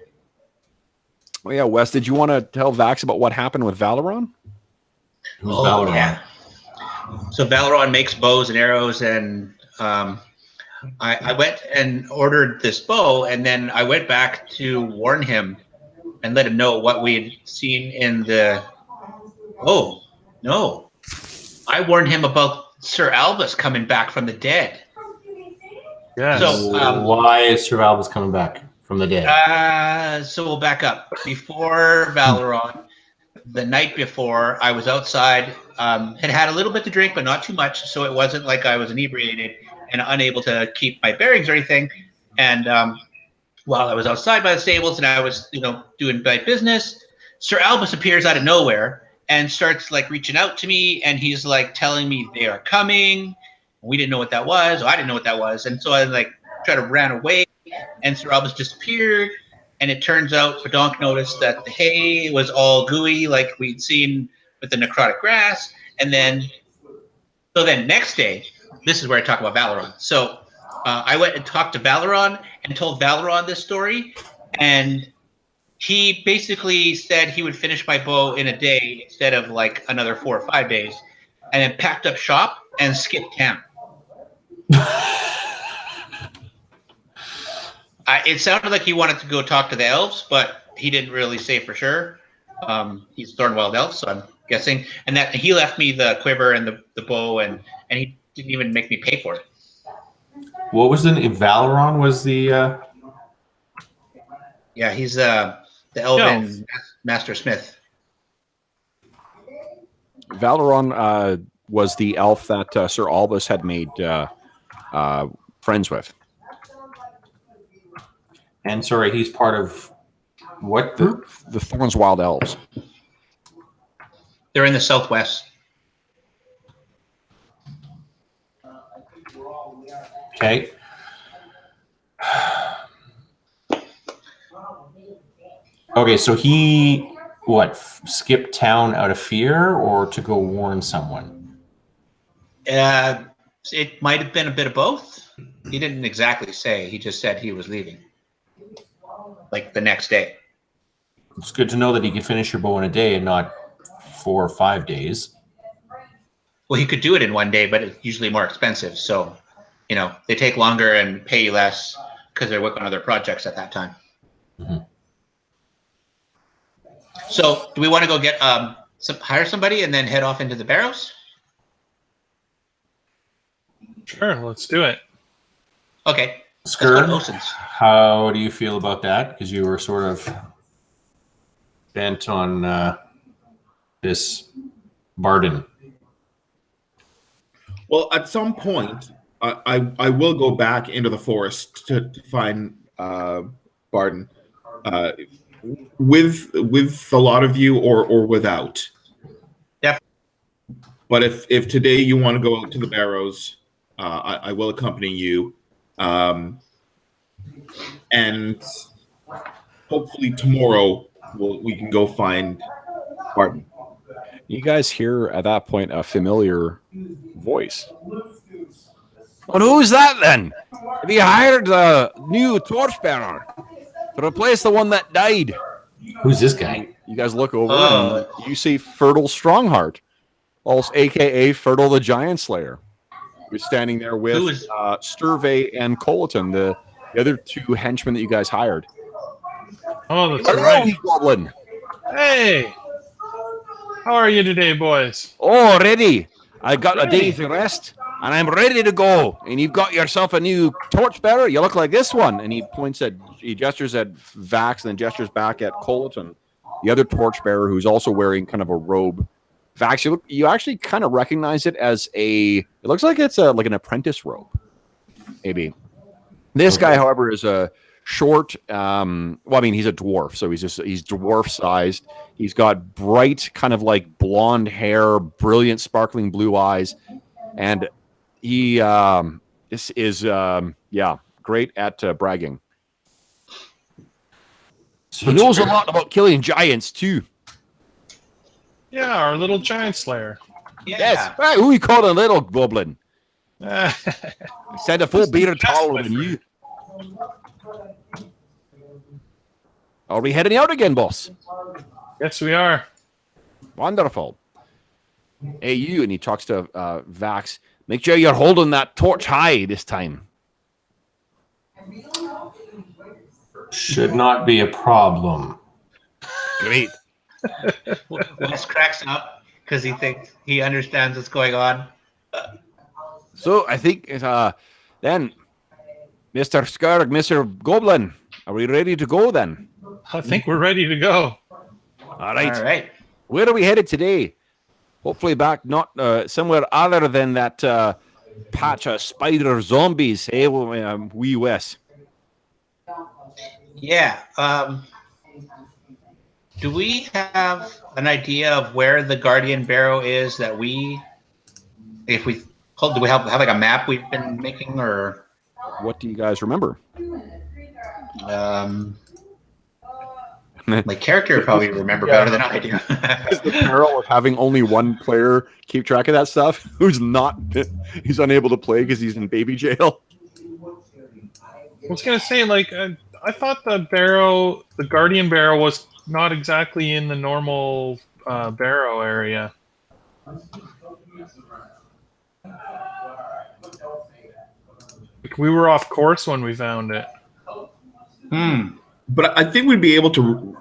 Well, yeah, Wes, did you want to tell Vax about what happened with Valeron? Who's Valeron? Yeah. So Valeron makes bows and arrows, and I went and ordered this bow, and then I went back to warn him and let him know what we had seen in the. Oh no! I warned him about Sir Albus coming back from the dead. Yes. So Why is Sir Albus coming back from the dead? So we'll back up. Before Valeron, the night before, I was outside, had a little bit to drink, but not too much, so it wasn't like I was inebriated and unable to keep my bearings or anything. And while I was outside by the stables and I was, doing my business, Sir Albus appears out of nowhere and starts like reaching out to me, and he's like telling me they are coming. We didn't know what that was. I didn't know what that was, and so I like tried to run away. And Sir Albus disappeared, and it turns out Badonk noticed that the hay was all gooey like we'd seen with the necrotic grass. And then next day, this is where I talk about Valeron. So I went and talked to Valeron and told Valeron this story, and he basically said he would finish my bow in a day instead of like another 4 or 5 days, and then packed up shop and skipped town. It sounded like he wanted to go talk to the elves, but he didn't really say for sure. He's Thornwild Elf, so I'm guessing. And that he left me the quiver and the bow, and he didn't even make me pay for it. What was the name? Valeron was the... Yeah, he's the elven master smith. Valeron was the elf that Sir Albus had made friends with. And sorry, he's part of what group? The Thorns Wild Elves. They're in the southwest. Okay. Okay, so he, skipped town out of fear or to go warn someone? It might have been a bit of both. He didn't exactly say. He just said he was leaving. Like the next day. It's good to know that he could finish your bow in a day and not 4 or 5 days. Well, he could do it in one day, but it's usually more expensive. So, they take longer and pay you less because they're working on other projects at that time. Mm-hmm. So, do we want to go get hire somebody and then head off into the barrows? Sure, let's do it. Okay. Skurg, Let's go to Osen's. how do you feel about that? Because you were sort of bent on this Barden. Well, at some point, I will go back into the forest to find Barden, with a lot of you or without. Yep. But if today you want to go out to the barrows, I will accompany you, and hopefully tomorrow we can go find Barden. You guys hear at that point a familiar voice. And who's that then? Have you hired a new torchbearer to replace the one that died? Who's this guy? You guys look over and you see Fertile Strongheart, also aka Fertile the Giant Slayer, who's standing there with Sturvey and Colton, the other two henchmen that you guys hired. Oh, that's Hello, right. Goblin. Hey, how are you today, boys? Oh, ready. I got a day's rest, and I'm ready to go. And you've got yourself a new torchbearer. You look like this one. And he gestures at Vax and then gestures back at Colton, the other torchbearer who's also wearing kind of a robe. Vax, you actually kind of recognize it as it looks like it's like an apprentice robe, maybe. This guy, however, is a short, he's a dwarf, so he's dwarf sized. He's got bright, kind of like blonde hair, brilliant, sparkling blue eyes, and he is great at bragging. So He knows a lot about killing giants too. Yeah, our little giant slayer. Yeah. Yes, right, who you call a little goblin? Said a full beard taller than you. Are we heading out again, boss? Yes, we are. Wonderful. Hey, you, and he talks to Vax. Make sure you're holding that torch high this time. should not be a problem. Great. Wes cracks up because he understands what's going on. So I think then, Mr. Skurg, Mr. Goblin, are we ready to go then? I think we're ready to go. All right. All right. Where are we headed today? Hopefully back not somewhere other than that patch of spider zombies, eh, wee Wes? Yeah. Do we have an idea of where the Guardian Barrow is that do we have like a map we've been making, or What do you guys remember? my character would probably remember better than I do. Is the peril of having only one player keep track of that stuff he's unable to play because he's in baby jail? I was gonna say, I thought the Guardian Barrow was not exactly in the normal Barrow area. We were off course when we found it. But I think we'd be able to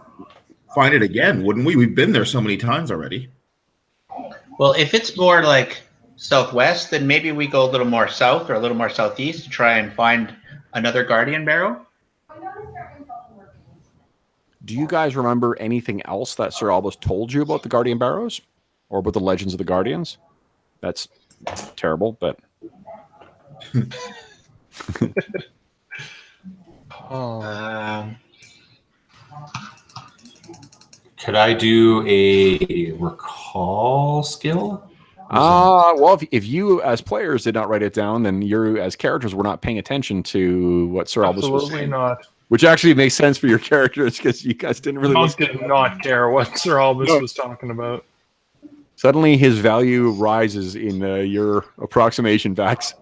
find it again, wouldn't we? We've been there so many times already. Well, if it's more like southwest, then maybe we go a little more south or a little more southeast to try and find another Guardian Barrow. Do you guys remember anything else that Sir Albus told you about the Guardian Barrows? Or about the Legends of the Guardians? That's terrible, but... Could I do a recall skill? Well, if you as players did not write it down, then you as characters were not paying attention to what Sir Albus was Absolutely saying. not. Which actually makes sense for your characters because you guys didn't really... Monk did not care what Sir Albus was talking about. Suddenly his value rises in your approximation, Vax.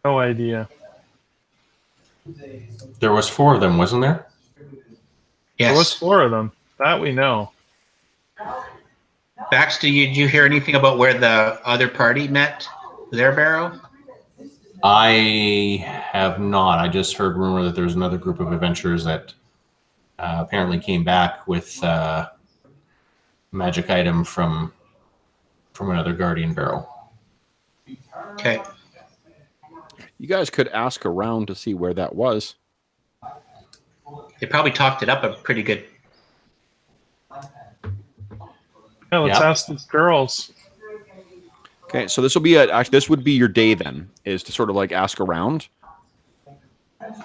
No idea. There was 4 of them, wasn't there? Yes. There was 4 of them. That we know. Baxter, did you hear anything about where the other party met their barrow? I have not. I just heard rumor that there's another group of adventurers that apparently came back with magic item from another Guardian Barrow. Okay. You guys could ask around to see where that was. They probably talked it up a pretty good. Yeah, let's ask these girls. Okay, so this will be actually this would be your day then, is to sort of like ask around. Are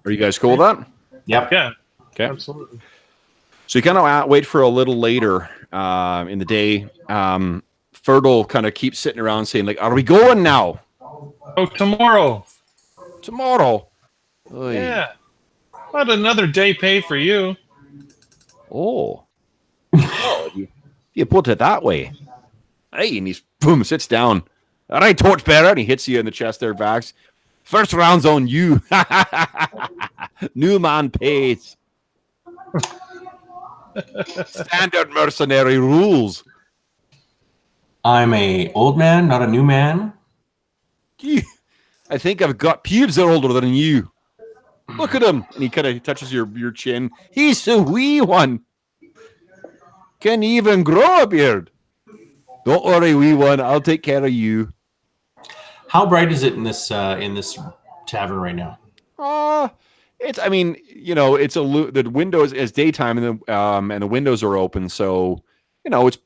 you guys cool with that? Yep. Yeah, Okay. absolutely. So you kind of wait for a little later in the day. Fertile kind of keeps sitting around saying, like, are we going now? Oh, tomorrow. Tomorrow? Oy. Yeah. Not another day pay for you. Oh. Oh, you put it that way. Hey, and he's, boom, sits down. All right, torchbearer, and he hits you in the chest there, Vax. First round's on you. New man pays. Standard mercenary rules. I'm a old man, not a new man. I think I've got pubes that are older than you. Look at him. And he kind of touches your chin. He's a wee one. Can even grow a beard. Don't worry, wee one. I'll take care of you. How bright is it in this tavern right now? It's. I mean, it's the windows is daytime and the windows are open, so it's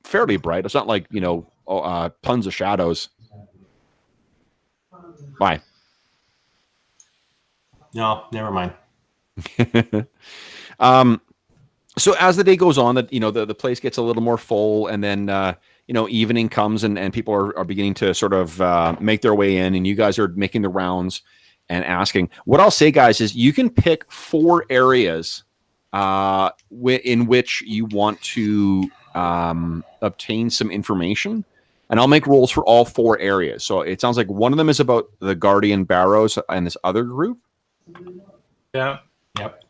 fairly bright. It's not like tons of shadows. Why? No, never mind. So as the day goes on, that the place gets a little more full, and then evening comes, and people are beginning to sort of make their way in, and you guys are making the rounds and asking. What I'll say, guys, is you can pick 4 areas in which you want to obtain some information, and I'll make rolls for all 4 areas. So it sounds like one of them is about the Guardian Barrows and this other group. Yeah. Yep.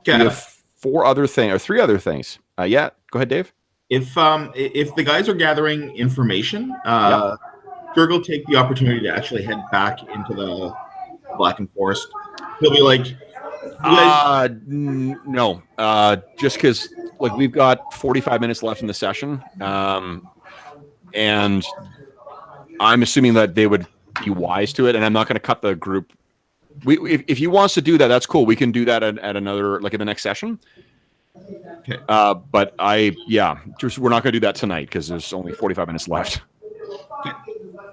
We have 3 other things. Yeah, go ahead, Dave. If the guys are gathering information, Jurg will take the opportunity to actually head back into the Blackened Forest. He'll be like, no, just because we've got 45 minutes left in the session, and I'm assuming that they would be wise to it, and I'm not going to cut the group. If he wants to do that, that's cool. We can do that at another, in the next session. Okay. But we're not going to do that tonight because there's only 45 minutes left.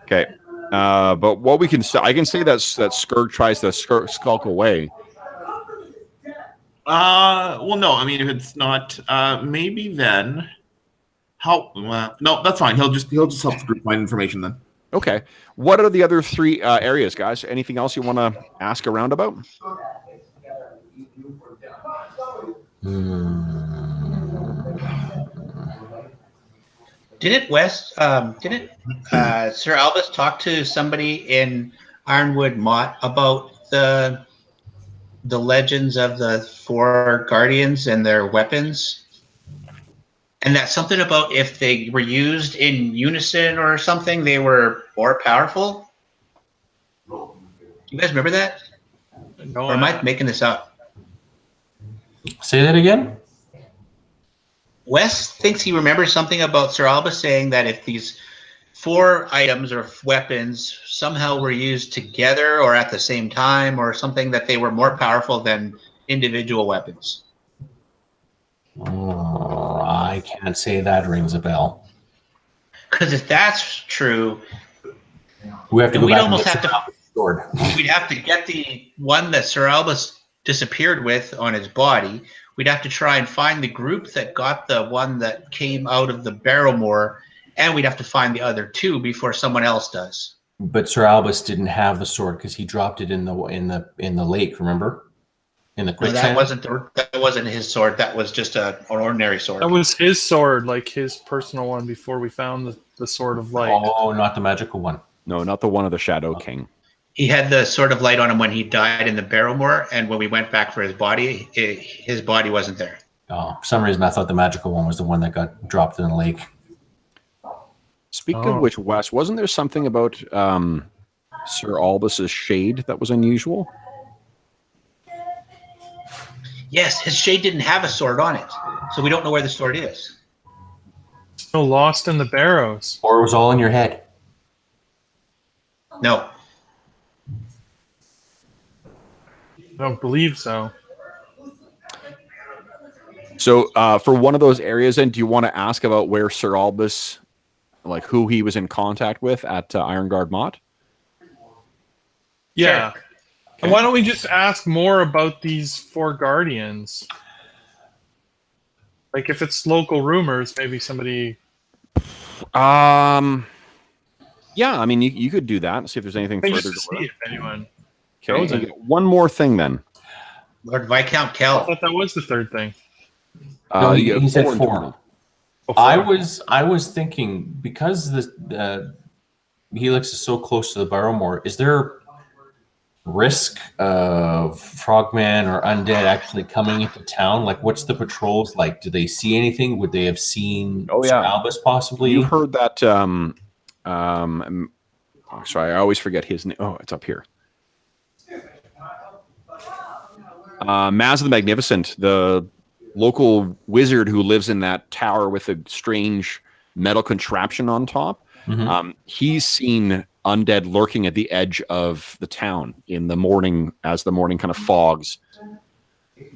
Okay. But what we can say, I can say that Skurg tries to skulk away. Well, no. I mean, if it's not, maybe then. How? No, that's fine. He'll just help the group find information then. Okay. What are the other 3 areas, guys? Anything else you want to ask around about? Didn't Sir Albus talk to somebody in Ironwood Mott about the legends of the 4 guardians and their weapons? And that's something about if they were used in unison or something, they were more powerful. You guys remember that? No, Or am I making this up? Say that again? Wes thinks he remembers something about Sir Albus saying that if these 4 items or weapons somehow were used together or at the same time or something, that they were more powerful than individual weapons. Oh, I can't say that rings a bell. Because if that's true, We have to go we'd back almost and have get to. the sword. We'd have to get the one that Sir Albus disappeared with on his body. We'd have to try and find the group that got the one that came out of the Barrowmoor, and we'd have to find the other 2 before someone else does. But Sir Albus didn't have the sword because he dropped it in the lake. Remember, in the No, quicksand. that wasn't his sword. That was just an ordinary sword. That was his sword, like his personal one before we found the Sword of Light. Oh, not the magical one. No, not the one of the Shadow King. He had the Sword of Light on him when he died in the Barrowmoor, and when we went back for his body, his body wasn't there. Oh, for some reason I thought the magical one was the one that got dropped in the lake. Speaking of which, Wes, wasn't there something about Sir Albus's shade that was unusual? Yes, his shade didn't have a sword on it, so we don't know where the sword is. Still lost in the barrows. Or it was all in your head. No. I don't believe so. So for one of those areas, then, do you want to ask about where Sir Albus, who he was in contact with at Ironguard Mott? Yeah. And why don't we just ask more about these 4 guardians? Like if it's local rumors, maybe somebody. Yeah, I mean, you could do that and see if there's anything I further just to to see if anyone. Okay, knows and it. one more thing then. Lord Viscount I Kell. thought that was the third thing. No, You get he said and 4. 20. Oh, I four. was thinking because the Helix is so close to the Barrowmoor, is there risk of frogmen or undead actually coming into town? Like, what's the patrols like? Do they see anything? Would they have seen Oh, yeah. Albus possibly? You heard that. Sorry, I always forget his name. Oh, it's up here. Maz the Magnificent, the local wizard who lives in that tower with a strange metal contraption on top. Mhm. He's seen undead lurking at the edge of the town in the morning as the morning kind of fogs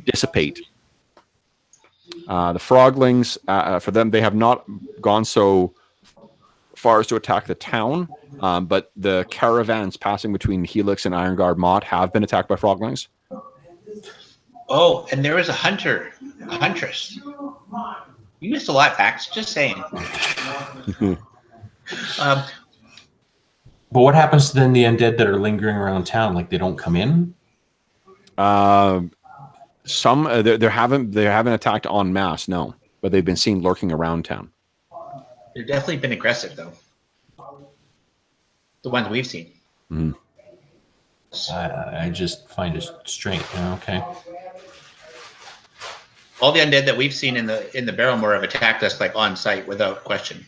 dissipate. The froglings, for them, they have not gone so far as to attack the town, but the caravans passing between Helix and Ironguard Mott have been attacked by froglings. Oh, and there was a huntress. You missed a lot, Max. Just saying. But what happens to then the undead that are lingering around town? Like they don't come in? Some they haven't attacked en masse, no, but they've been seen lurking around town. They've definitely been aggressive, though. The ones we've seen. Mm-hmm. I just find it strange. Okay. All the undead that we've seen in the Barrowmoor have attacked us like on site without question.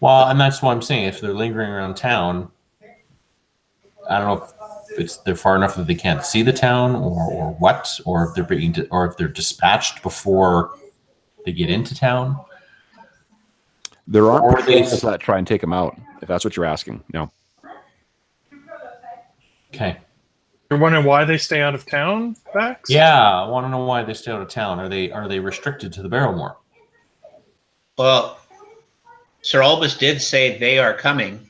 Well, and that's what I'm saying. If they're lingering around town, I don't know if they're far enough that they can't see the town, or what, or if they're dispatched before they get into town. There aren't Or they- patrols that try and take them out. If that's what you're asking, no. Okay. You're wondering why they stay out of town, Vax? Yeah, I want to know why they stay out of town. Are they restricted to the Barrowmoor? Well, Sir Albus did say they are coming,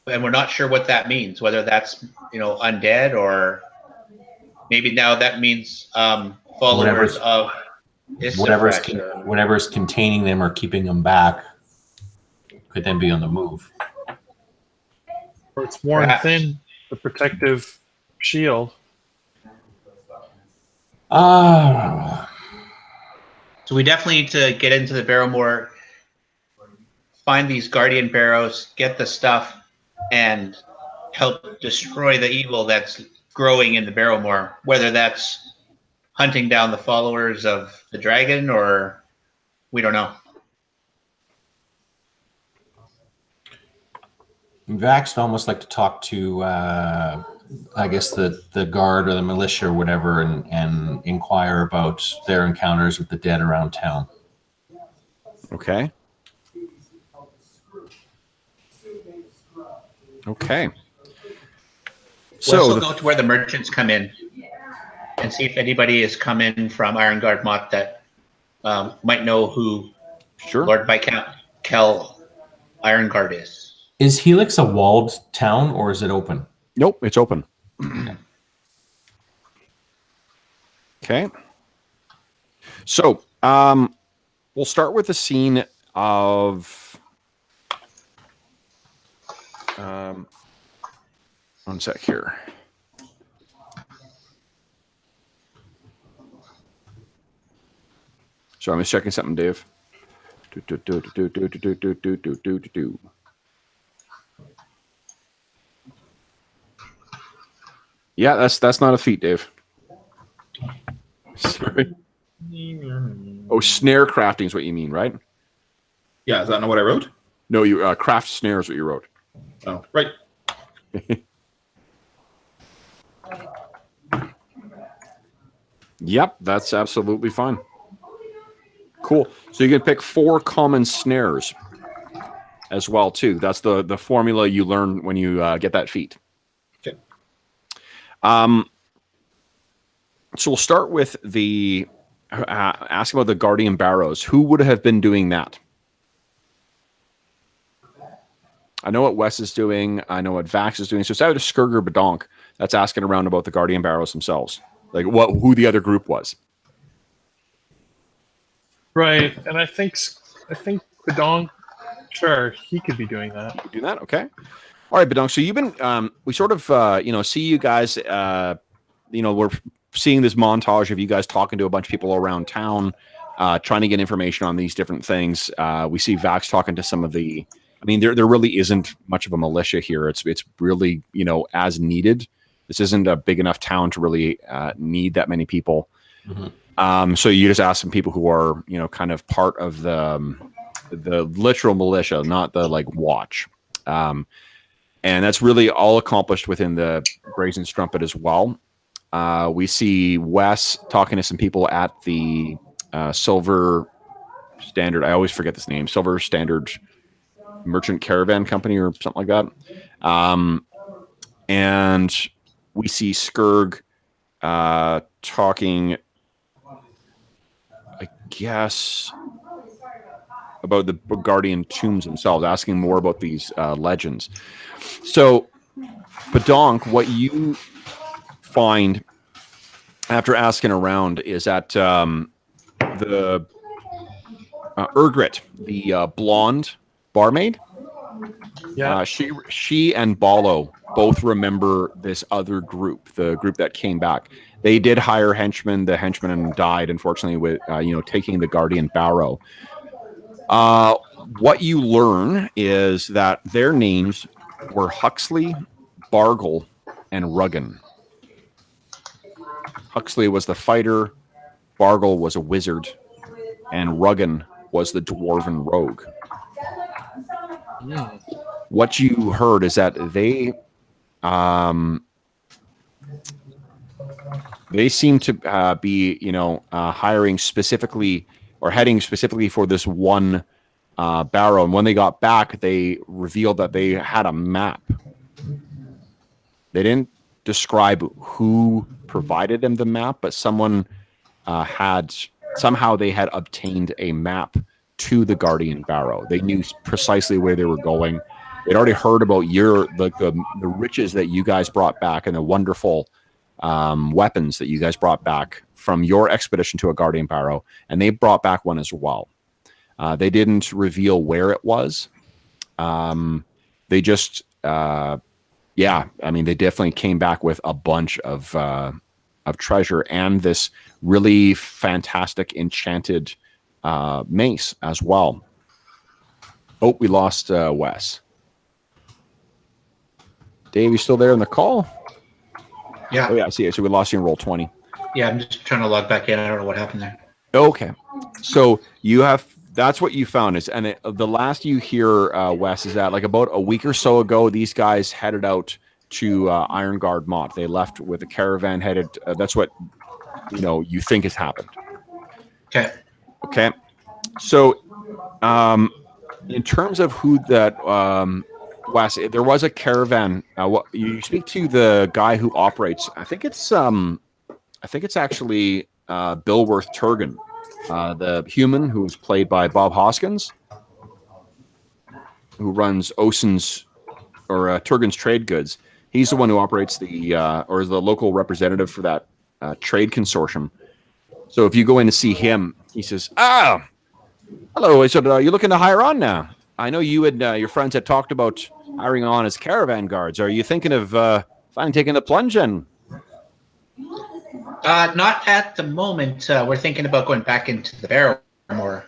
and we're not sure what that means. Whether that's undead, or maybe now that means followers of whatever's containing them or keeping them back could then be on the move. Or it's worn Perhaps. thin, the protective shield. Ah. So we definitely need to get into the Barrowmoor, find these guardian barrows, get the stuff, and help destroy the evil that's growing in the Barrowmoor. Whether that's hunting down the followers of the dragon, or we don't know. Vax would almost like to talk to, I guess, the guard or the militia or whatever, and inquire about their encounters with the dead around town. Okay. Okay. So So we'll go to where the merchants come in and see if anybody has come in from Ironguard Mott that might know who sure. Lord Viscount Kell Ironguard is. Is Helix a walled town or is it open? Nope, it's open. Okay. So we'll start with the scene of one sec here. So I'm just checking something, Dave. Yeah, that's not a feat, Dave. Sorry. Oh, snare crafting is what you mean, right? Yeah, is that not what I wrote? No, you craft snare is what you wrote. Oh, right. Yep, that's absolutely fine. Cool. So you can pick 4 common snares as well, too. That's the formula you learn when you get that feat. Okay. So we'll start with the asking about the Guardian Barrows. Who would have been doing that? I know what Wes is doing. I know what Vax is doing. So it's either Skurg or Badonk that's asking around about the Guardian Barrows themselves. Like who the other group was. Right, and I think Badong, sure, he could be doing that. Do that, okay. All right, Bedong. So you've been, we sort of, see you guys. We're seeing this montage of you guys talking to a bunch of people around town, trying to get information on these different things. We see Vax talking to some of the. I mean, there really isn't much of a militia here. It's really as needed. This isn't a big enough town to really need that many people. Mm-hmm. So you just ask some people who are kind of part of the literal militia, not the watch. And that's really all accomplished within the Brazen Strumpet as well. We see Wes talking to some people at the Silver Standard. I always forget this name. Silver Standard Merchant Caravan Company or something like that. And we see Skurg talking, I guess, about the Guardian tombs themselves, asking more about these legends. So, Badonk, what you find after asking around is that the Urgrit, the blonde barmaid, she and Ballo both remember this other group, the group that came back. They did hire henchmen. The henchmen died, unfortunately, with taking the Guardian Barrow. What you learn is that their names were Huxley, Bargle, and Ruggan. Huxley was the fighter, Bargle was a wizard, and Ruggan was the dwarven rogue. What you heard is that they seem to be, hiring specifically or heading specifically for this one barrow. And when they got back, they revealed that they had a map. They didn't describe who provided them the map, but someone somehow they had obtained a map to the Guardian Barrow. They knew precisely where they were going. They'd already heard about the riches that you guys brought back and the wonderful weapons that you guys brought back from your expedition to a Guardian Barrow, and they brought back one as well. They didn't reveal where it was. They just, they definitely came back with a bunch of treasure and this really fantastic enchanted mace as well. Oh, we lost Wes. Dave, you still there in the call? Yeah. Oh, yeah, I see it. So we lost you in roll 20. Yeah, I'm just trying to log back in. I don't know what happened there. Okay. So that's what you found the last you hear, Wes, is that about a week or so ago, these guys headed out to Iron Guard Mott. They left with a caravan headed. That's what, you think has happened. Okay. So, in terms of who that, Wes, there was a caravan. You speak to the guy who operates. I think it's actually Billworth Turgan, the human who's played by Bob Hoskins, who runs Osen's or Turgan's Trade Goods. He's the one who operates or is the local representative for that trade consortium. So if you go in to see him, he says, hello, so you're looking to hire on now. I know you and your friends had talked about hiring on as caravan guards. Are you thinking of finally taking the plunge in? Not at the moment. We're thinking about going back into the Barrowmoor,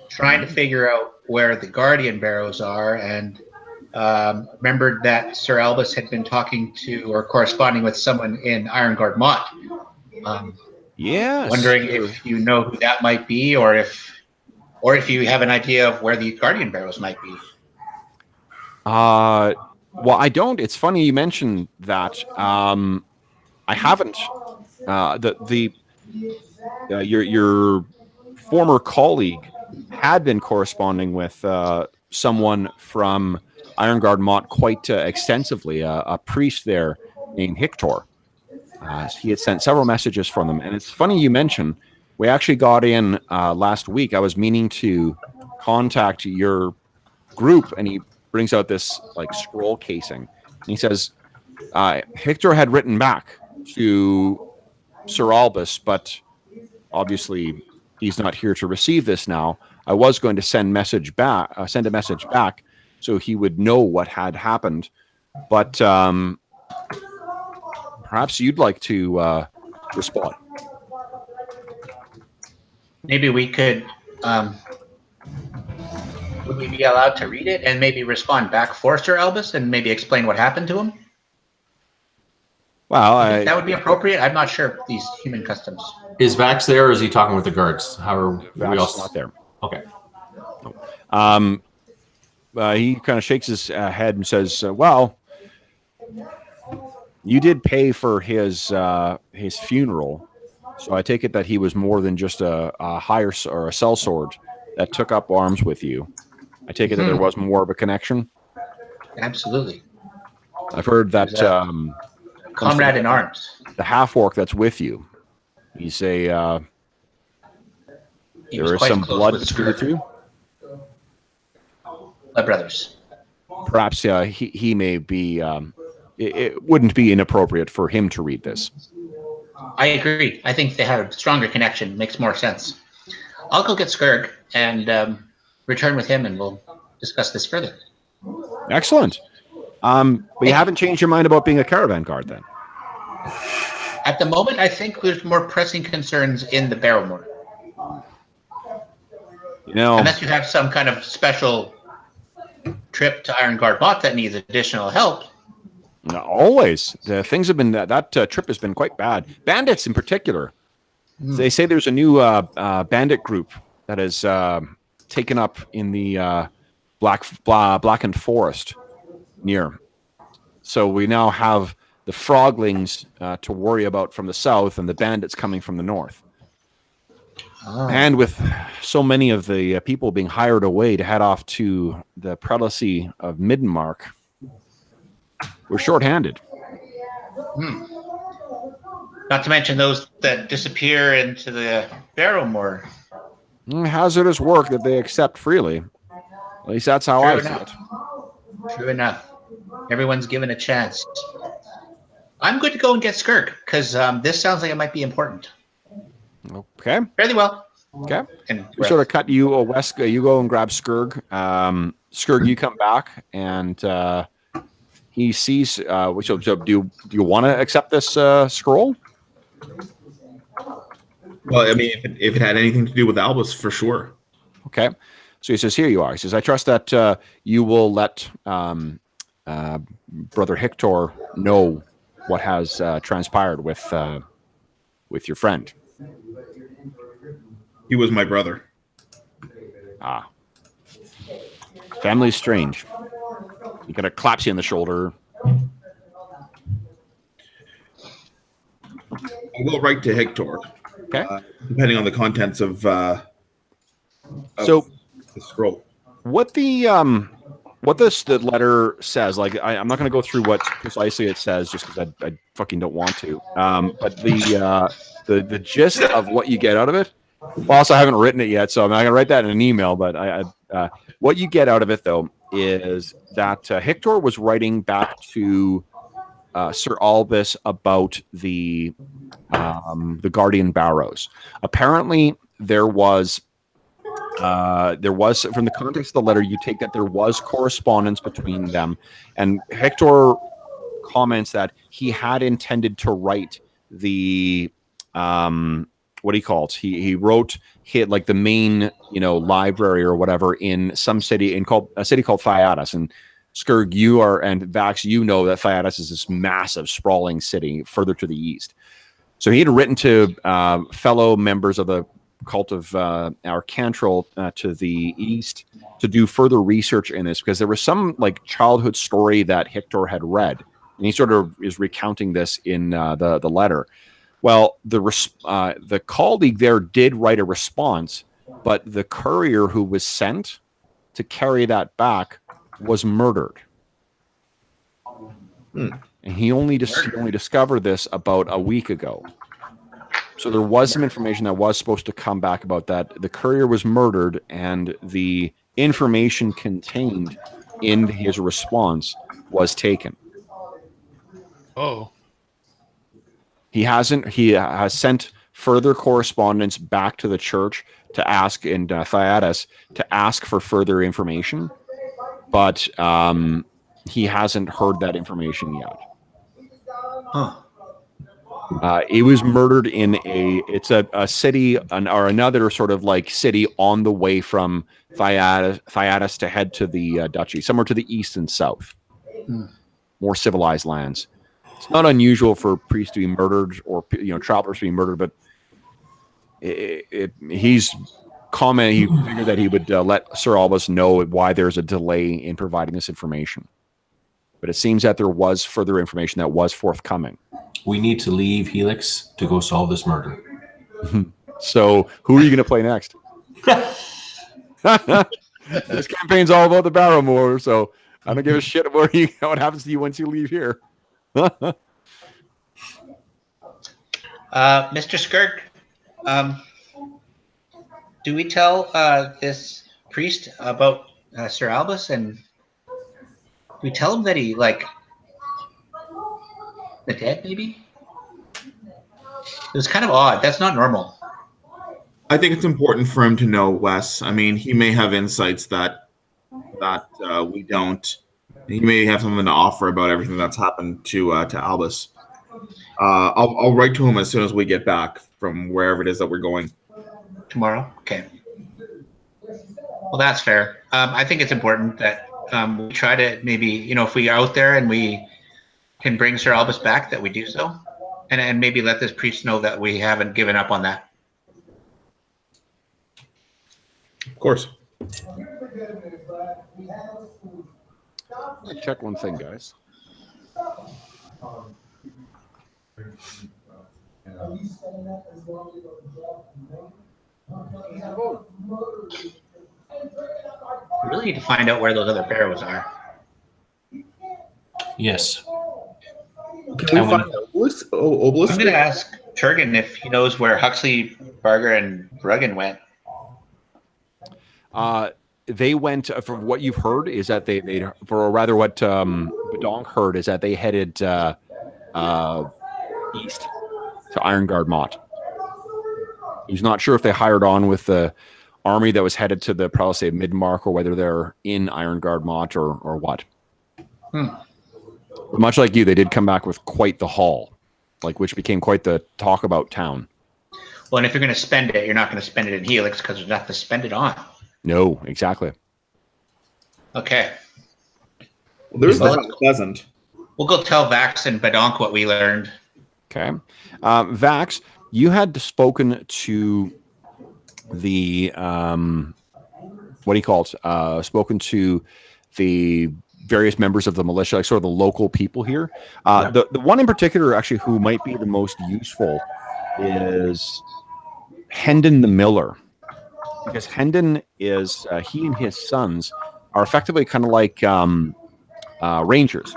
trying to figure out where the Guardian Barrows are, and remembered that Sir Albus had been talking to or corresponding with someone in Iron Guard Mott. Yes. Wondering if you know who that might be, or if you have an idea of where the Guardian Barrows might be. Well, I don't. It's funny you mentioned that. I haven't. Your former colleague had been corresponding with someone from Iron Guard Mott quite extensively, a priest there named Hictor. He had sent several messages from them. And it's funny you mention, we actually got in last week. I was meaning to contact your group, and he brings out this scroll casing. And he says, Hictor had written back to Sir Albus, but obviously he's not here to receive this now. I was going to send a message back, so he would know what had happened. But perhaps you'd like to respond. Maybe we could. Would we be allowed to read it and maybe respond back for Sir Albus and maybe explain what happened to him? Well, That would be appropriate. I'm not sure of these human customs. Is Vax there, or is he talking with the guards? How are we Vax all not there. Okay. He kind of shakes his head and says, "Well, you did pay for his funeral, so I take it that he was more than just a higher or a sellsword that took up arms with you. I take it that there was more of a connection." Absolutely. I've heard that Comrade in arms. the half-orc that's with you, he's a He there was is quite some close blood with between the Scourge. two. Brothers. Perhaps he may be. It wouldn't be inappropriate for him to read this. I agree. I think they have a stronger connection. Makes more sense. I'll go get Scourge and return with him, and we'll discuss this further. Excellent. But you haven't changed your mind about being a caravan guard, then? At the moment, I think there's more pressing concerns in the Barrowmoor. You know, Unless you have some kind of special trip to Iron Guard Bot that needs additional help. always the things have been that trip has been quite bad. Bandits, in particular. They say there's a new bandit group that has taken up in the Blackened Forest near. So we now have the froglings to worry about from the south and the bandits coming from the north. Oh. And with so many of the people being hired away to head off to the prelacy of Middenmark, we're shorthanded. Not to mention those that disappear into the Barrowmoor. Hazardous work that they accept freely. At least that's how I True see enough. it. True enough. Everyone's given a chance. I'm good to go and get Skirk, because this sounds like it might be important. Okay. Fairly well. Okay. And We sort of cut you west. You go and grab Skurg. Skurg, you come back, and he sees. So do you want to accept this scroll? Well, I mean, if it had anything to do with Albus, for sure. Okay. So he says, "Here you are." He says, "I trust that you will let Brother Hector know what has transpired with your friend." He was my brother. Ah. Family's strange. He kind of claps you on the shoulder. I will write to Hector. Okay. Depending on the contents of So the scroll. what the letter says, like I'm not going to go through what precisely it says just because I fucking don't want to. But the gist of what you get out of it. Well, also I haven't written it yet, so I'm not going to write that in an email. But what you get out of it though is that Hector was writing back to Sir Albus about the Guardian Barrows. Apparently, there was from the context of the letter, you take that there was correspondence between them, and Hector comments that he had intended to write the what he calls he wrote like the main library or whatever in some city called Thyatus. And Skurg, and Vax, that Thyatus is this massive sprawling city further to the east. So he had written to fellow members of the cult of our Cantrell to the east to do further research in this, because there was some like childhood story that Hector had read, and he sort of is recounting this in the letter. Well, the colleague there did write a response, but the courier who was sent to carry that back was murdered. And he only discovered this about a week ago. So there was some information that was supposed to come back about that. The courier was murdered, and the information contained in his response was taken. Oh. He has sent further correspondence back to the church to ask, and Thyatis to ask for further information, but he hasn't heard that information yet. Huh. It was murdered in a city or another sort of like city on the way from Thyatis to head to the duchy, somewhere to the east and south, more civilized lands. It's not unusual for priests to be murdered or travelers to be murdered, but he's commented. He figured that he would let Sir Albus know why there's a delay in providing this information. But it seems that there was further information that was forthcoming. We need to leave Helix to go solve this murder. So, who are you going to play next? This campaign's all about the Barrowmoor, so I don't give a shit what happens to you once you leave here. Mr. Skirk, do we tell this priest about Sir Albus, and we tell him that he the dead, maybe? It was kind of odd. That's not normal. I think it's important for him to know, Wes. I mean, he may have insights that we don't. He may have something to offer about everything that's happened to Albus. I'll write to him as soon as we get back from wherever it is that we're going. Tomorrow? Okay. Well, that's fair. I think it's important that we try to maybe, if we are out there and we can bring Sir Albus back, that we do so. And maybe let this priest know that we haven't given up on that. Of course. Check one thing, guys. We really need to find out where those other barrows are. Yes. Can we find Obelisk? Obelisk? I'm going to ask Turgan if he knows where Huxley, Barger, and Ruggan went. They went, from what you've heard, is that they or rather what Badonk heard, is that they headed east to Ironguard Mott. He's not sure if they hired on with the army that was headed to the Palace of Midmark, or whether they're in Ironguard Mott or what. But much like you, they did come back with quite the haul, which became quite the talk about town. Well, and if you're going to spend it, you're not going to spend it in Helix because there's nothing to spend it on. No, exactly. Okay. Well, there's the Pleasant. We'll go tell Vax and Badonk what we learned. Okay. Vax, you had spoken to the, what do you call it? Spoken to the various members of the militia, sort of the local people here. The one in particular, actually, who might be the most useful is Hendon the Miller. Because Hendon is, he and his sons are effectively kind of like rangers.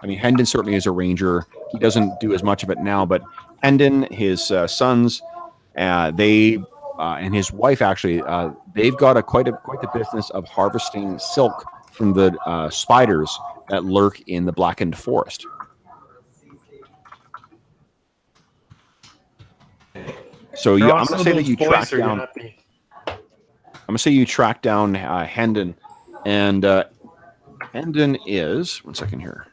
I mean, Hendon certainly is a ranger. He doesn't do as much of it now, but Hendon, his sons, they and his wife actually, they've got quite the business of harvesting silk from the spiders that lurk in the blackened forest. So I'm going to say that you track down. I'm going to say you track down Hendon, and Hendon is, one second here.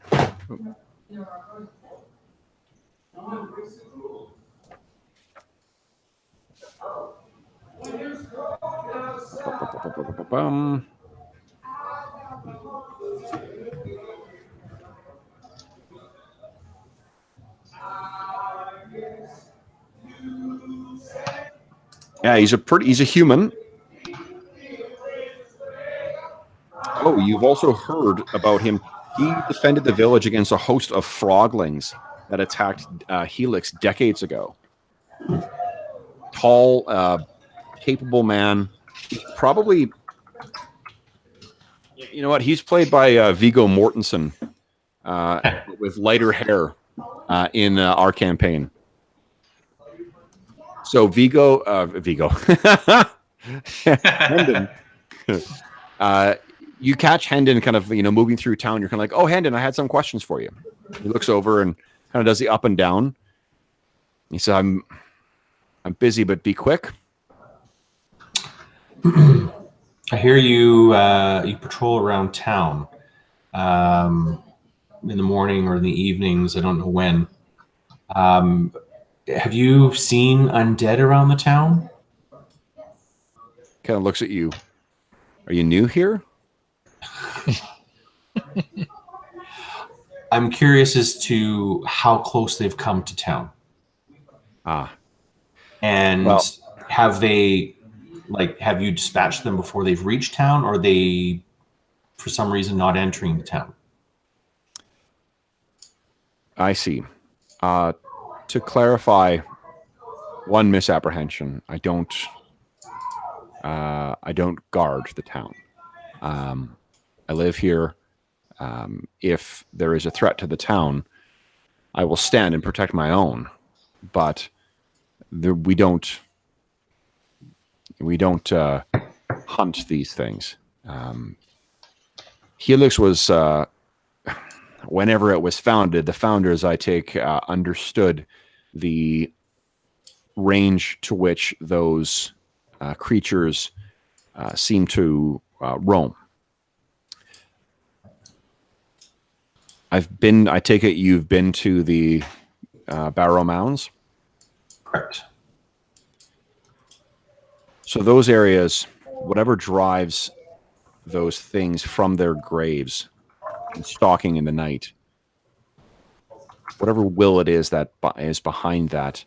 Yeah, he's a human. Oh, you've also heard about him. He defended the village against a host of froglings that attacked Helix decades ago. Tall, capable man. Probably, you know what? He's played by Viggo Mortensen with lighter hair in our campaign. So Viggo, Hendon, you catch Hendon kind of, moving through town. You're kind of like, oh, Hendon, I had some questions for you. He looks over and kind of does the up and down. He said, I'm busy, but be quick. I hear you. You patrol around town in the morning or in the evenings. I don't know when. Have you seen undead around the town? Kind of looks at you. Are you new here? I'm curious as to how close they've come to town. And Well, have they, have you dispatched them before they've reached town, or are they, for some reason, not entering the town? I see. To clarify one misapprehension, I don't guard the town. I live here. If there is a threat to the town, I will stand and protect my own. But we don't hunt these things. Helix was, whenever it was founded, the founders, I take, understood the range to which those creatures seem to roam. I take it you've been to the Barrow Mounds? Correct. So those areas, whatever drives those things from their graves and stalking in the night, whatever will it is that is behind that,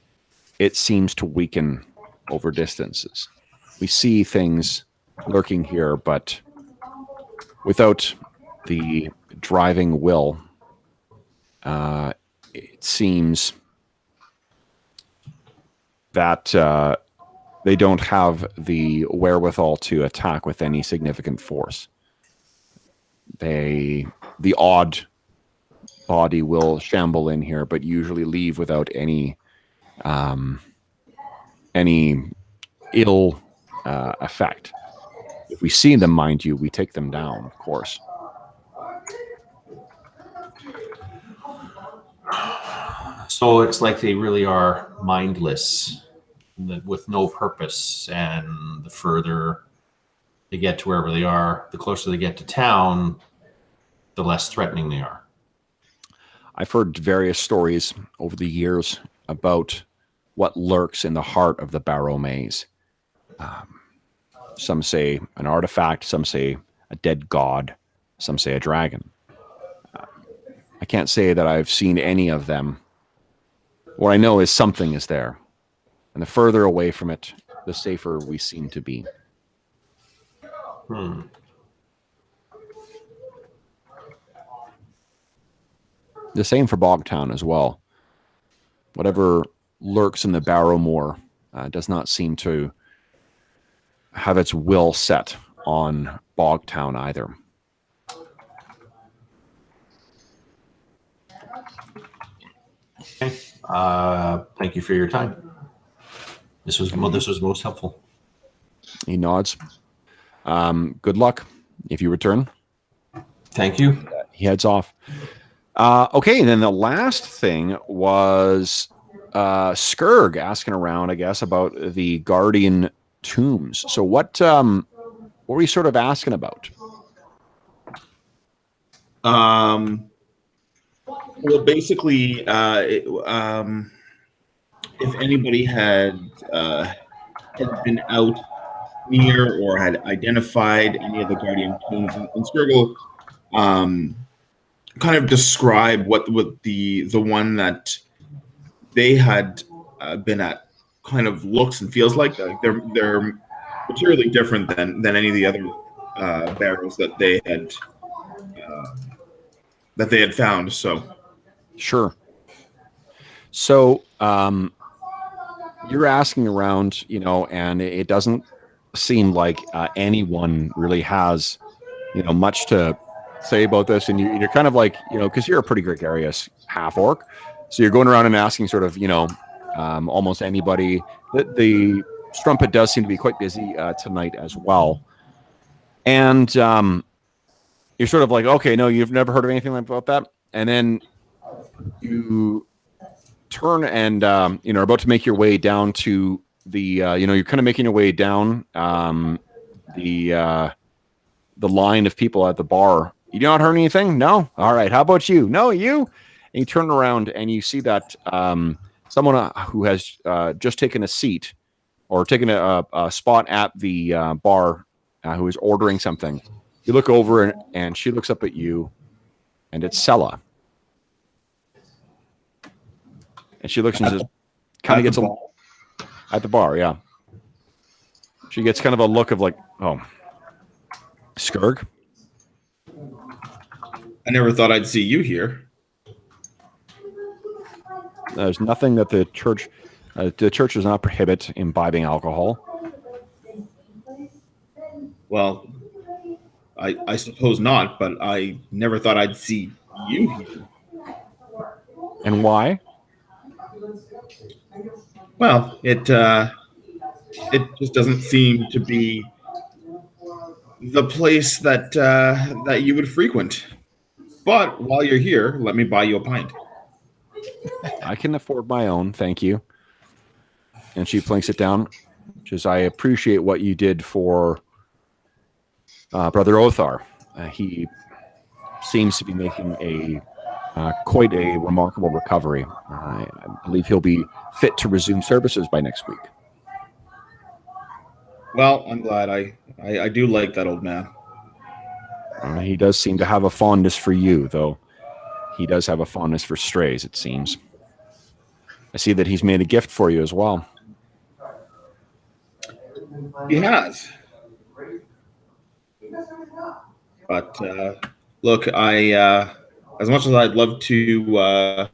it seems to weaken over distances. We see things lurking here, but without the driving will, it seems that they don't have the wherewithal to attack with any significant force. The odd body will shamble in here, but usually leave without any ill effect. If we see them, mind you, we take them down, of course. So it's like they really are mindless, with no purpose, and the further they get to wherever they are, the closer they get to town, the less threatening they are. I've heard various stories over the years about what lurks in the heart of the Barrowmaze. Some say an artifact, some say a dead god, some say a dragon. I can't say that I've seen any of them. What I know is something is there. And the further away from it, the safer we seem to be. The same for Bogtown as well. Whatever lurks in the Barrowmoor does not seem to have its will set on Bogtown either. Okay. Thank you for your time. This was most helpful. He nods. Good luck if you return. Thank you. He heads off. Okay, and then the last thing was Skurg asking around, I guess, about the Guardian tombs. So what were you sort of asking about? Well, basically, if anybody had been out near or had identified any of the Guardian tombs, and Skurgle kind of describe what the one that they had been at kind of looks and feels like. They're materially different than any of the other barrows that they had found. So, sure. So you're asking around, and it doesn't seem like anyone really has, much to say about this. And you're kind of like, because you're a pretty gregarious half orc, so you're going around and asking sort of, almost anybody. The strumpet does seem to be quite busy tonight as well. And you're sort of like, okay, no, you've never heard of anything about that. And then you turn and, are about to make your way down to you're kind of making your way down the line of people at the bar. You not heard anything? No. All right. How about you? No, you. And you turn around and you see that someone who has just taken a seat or taken a spot at the bar who is ordering something. You look over and she looks up at you, and it's Sella. And she looks and says, kind of gets at the bar, yeah. She gets kind of a look of like, oh, Skurg? I never thought I'd see you here. There's nothing that the church does not prohibit imbibing alcohol. Well, I suppose not, but I never thought I'd see you here. And why? Well, it just doesn't seem to be the place that that you would frequent. But while you're here, let me buy you a pint. I can afford my own, thank you. And she plinks it down. Says, I appreciate what you did for Brother Othar. He seems to be making quite a remarkable recovery. I believe he'll be fit to resume services by next week. Well, I'm glad. I do like that old man. He does seem to have a fondness for you, though. He does have a fondness for strays, it seems. I see that he's made a gift for you as well. He has. But look, as much as I'd love to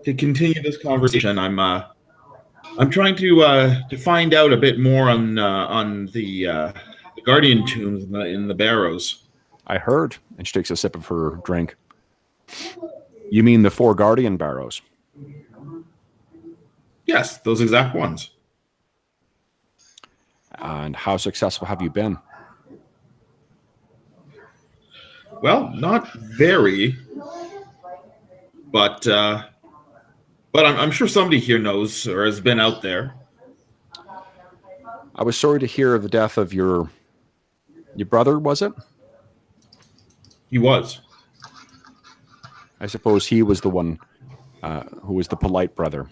continue this conversation, I'm trying to find out a bit more on the Guardian tombs in the Barrows. I heard. And she takes a sip of her drink. You mean the 4 Guardian Barrows? Yes, those exact ones. And how successful have you been? Well, not very, but I'm sure somebody here knows or has been out there. I was sorry to hear of the death of your brother, was it? He was. I suppose he was the one who was the polite brother.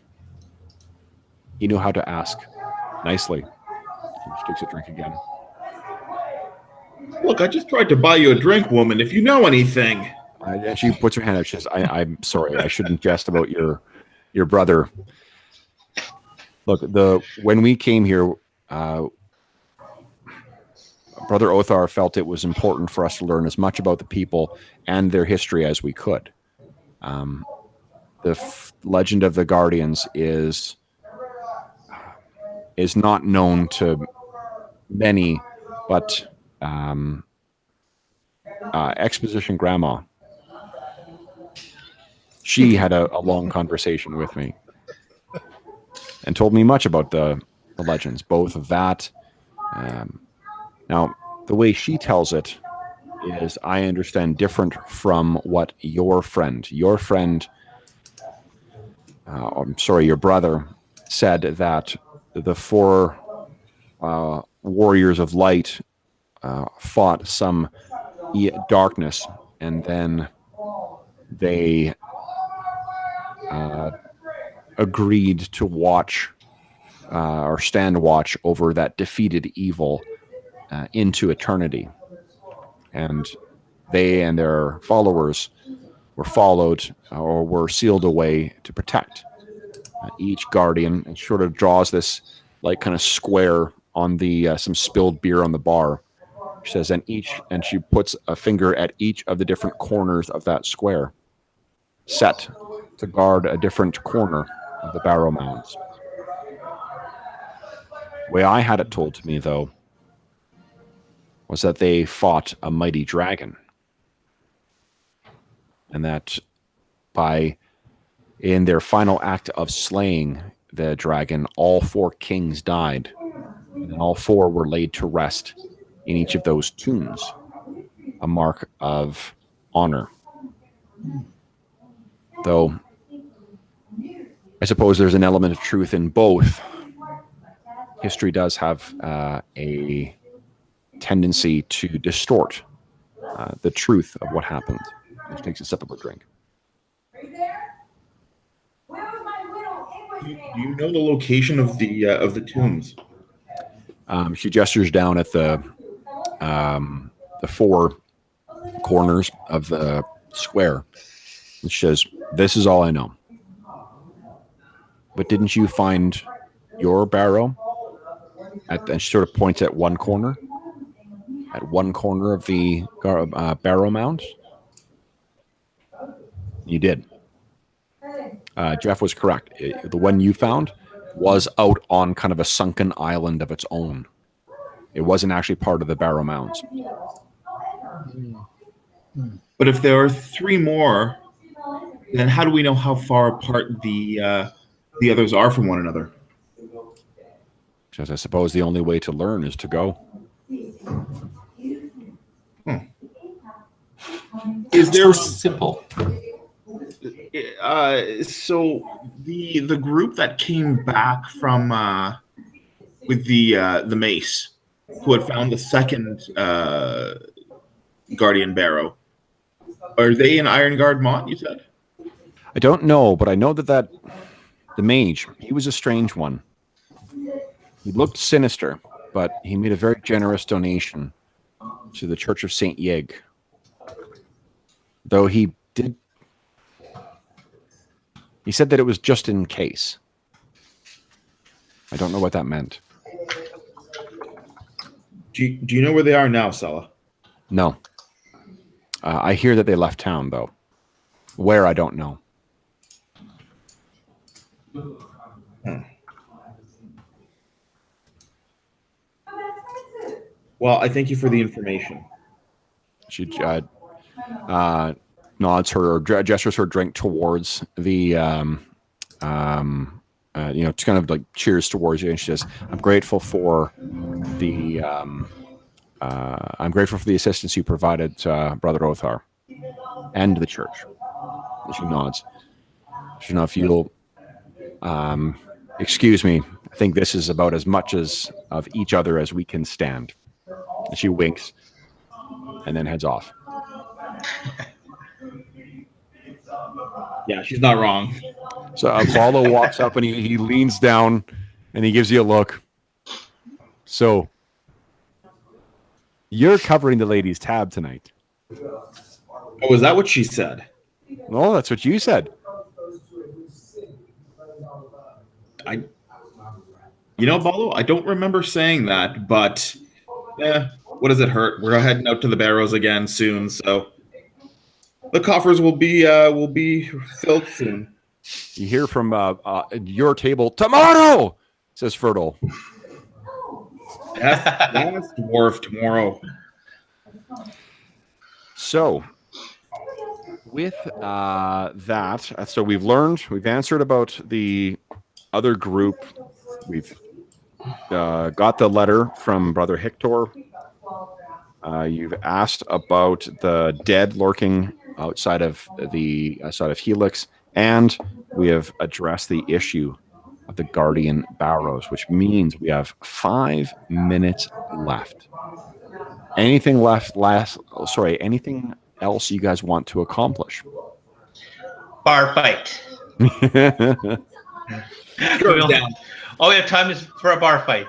He knew how to ask nicely. She takes a drink again. Look, I just tried to buy you a drink, woman. If you know anything. She puts her hand up. She says, I'm sorry. I shouldn't jest about your brother. Look, when we came here, Brother Othar felt it was important for us to learn as much about the people and their history as we could. The legend of the Guardians is not known to many, but Exposition Grandma, she had a long conversation with me and told me much about the legends, both of that. Now, the way she tells it is, I understand, different from what your brother said, that the 4 warriors of light fought some darkness, and then they agreed to watch or stand watch over that defeated evil into eternity. And they and their followers were followed or were sealed away to protect. Each guardian, and sort of draws this like kind of square on the some spilled beer on the bar. She says, and she puts a finger at each of the different corners of that square, set to guard a different corner of the Barrow Mounds. The way I had it told to me, though, was that they fought a mighty dragon, and that in their final act of slaying the dragon, all 4 kings died, and all 4 were laid to rest in each of those tombs, a mark of honor. Though I suppose there's an element of truth in both, history does have a tendency to distort the truth of what happened. She takes a sip of her drink. Do you know the location of the tombs? She gestures down at the four corners of the square. And she says, "This is all I know. But didn't you find your barrow?" And she sort of points at one corner. At one corner of the barrow mound. You did. Jeff was correct. The one you found was out on kind of a sunken island of its own. It wasn't actually part of the barrow mounds. But if there are 3 more, then how do we know how far apart the others are from one another? Because I suppose the only way to learn is to go. Is there simple? So the group that came back from with the mace, who had found the second guardian barrow, are they in Iron Guard Mont? You said. I don't know, but I know that the mage, he was a strange one. He looked sinister, but he made a very generous donation to the Church of St. Yeg. Though he said that it was just in case. I don't know what that meant. Do you know where they are now, Sala? No. I hear that they left town, though. Where, I don't know. Well, I thank you for the information. She nods her or gestures her drink towards the, to kind of like cheers towards you, and she says, "I'm grateful for the, assistance you provided, Brother Othar, and the church." And she nods. She knows if you'll, excuse me. I think this is about as much as of each other as we can stand. And she winks, and then heads off. Yeah, she's not wrong. So Apollo walks up and he leans down and he gives you a look. So, you're covering the ladies' tab tonight. Oh, is that what she said? No, that's what you said. Paulo, I don't remember saying that, but what does it hurt? We're heading out to the barrows again soon, so the coffers will be filled soon. You hear from your table, "Tomorrow," says Fertile. Yes, dwarf tomorrow. So, with that, so we've answered about the other group. We've got the letter from Brother Hector. You've asked about the dead lurking outside of Helix, and we have addressed the issue of the Guardian Barrows, which means we have 5 minutes left. Anything anything else you guys want to accomplish? Bar fight. All we have time is for a bar fight.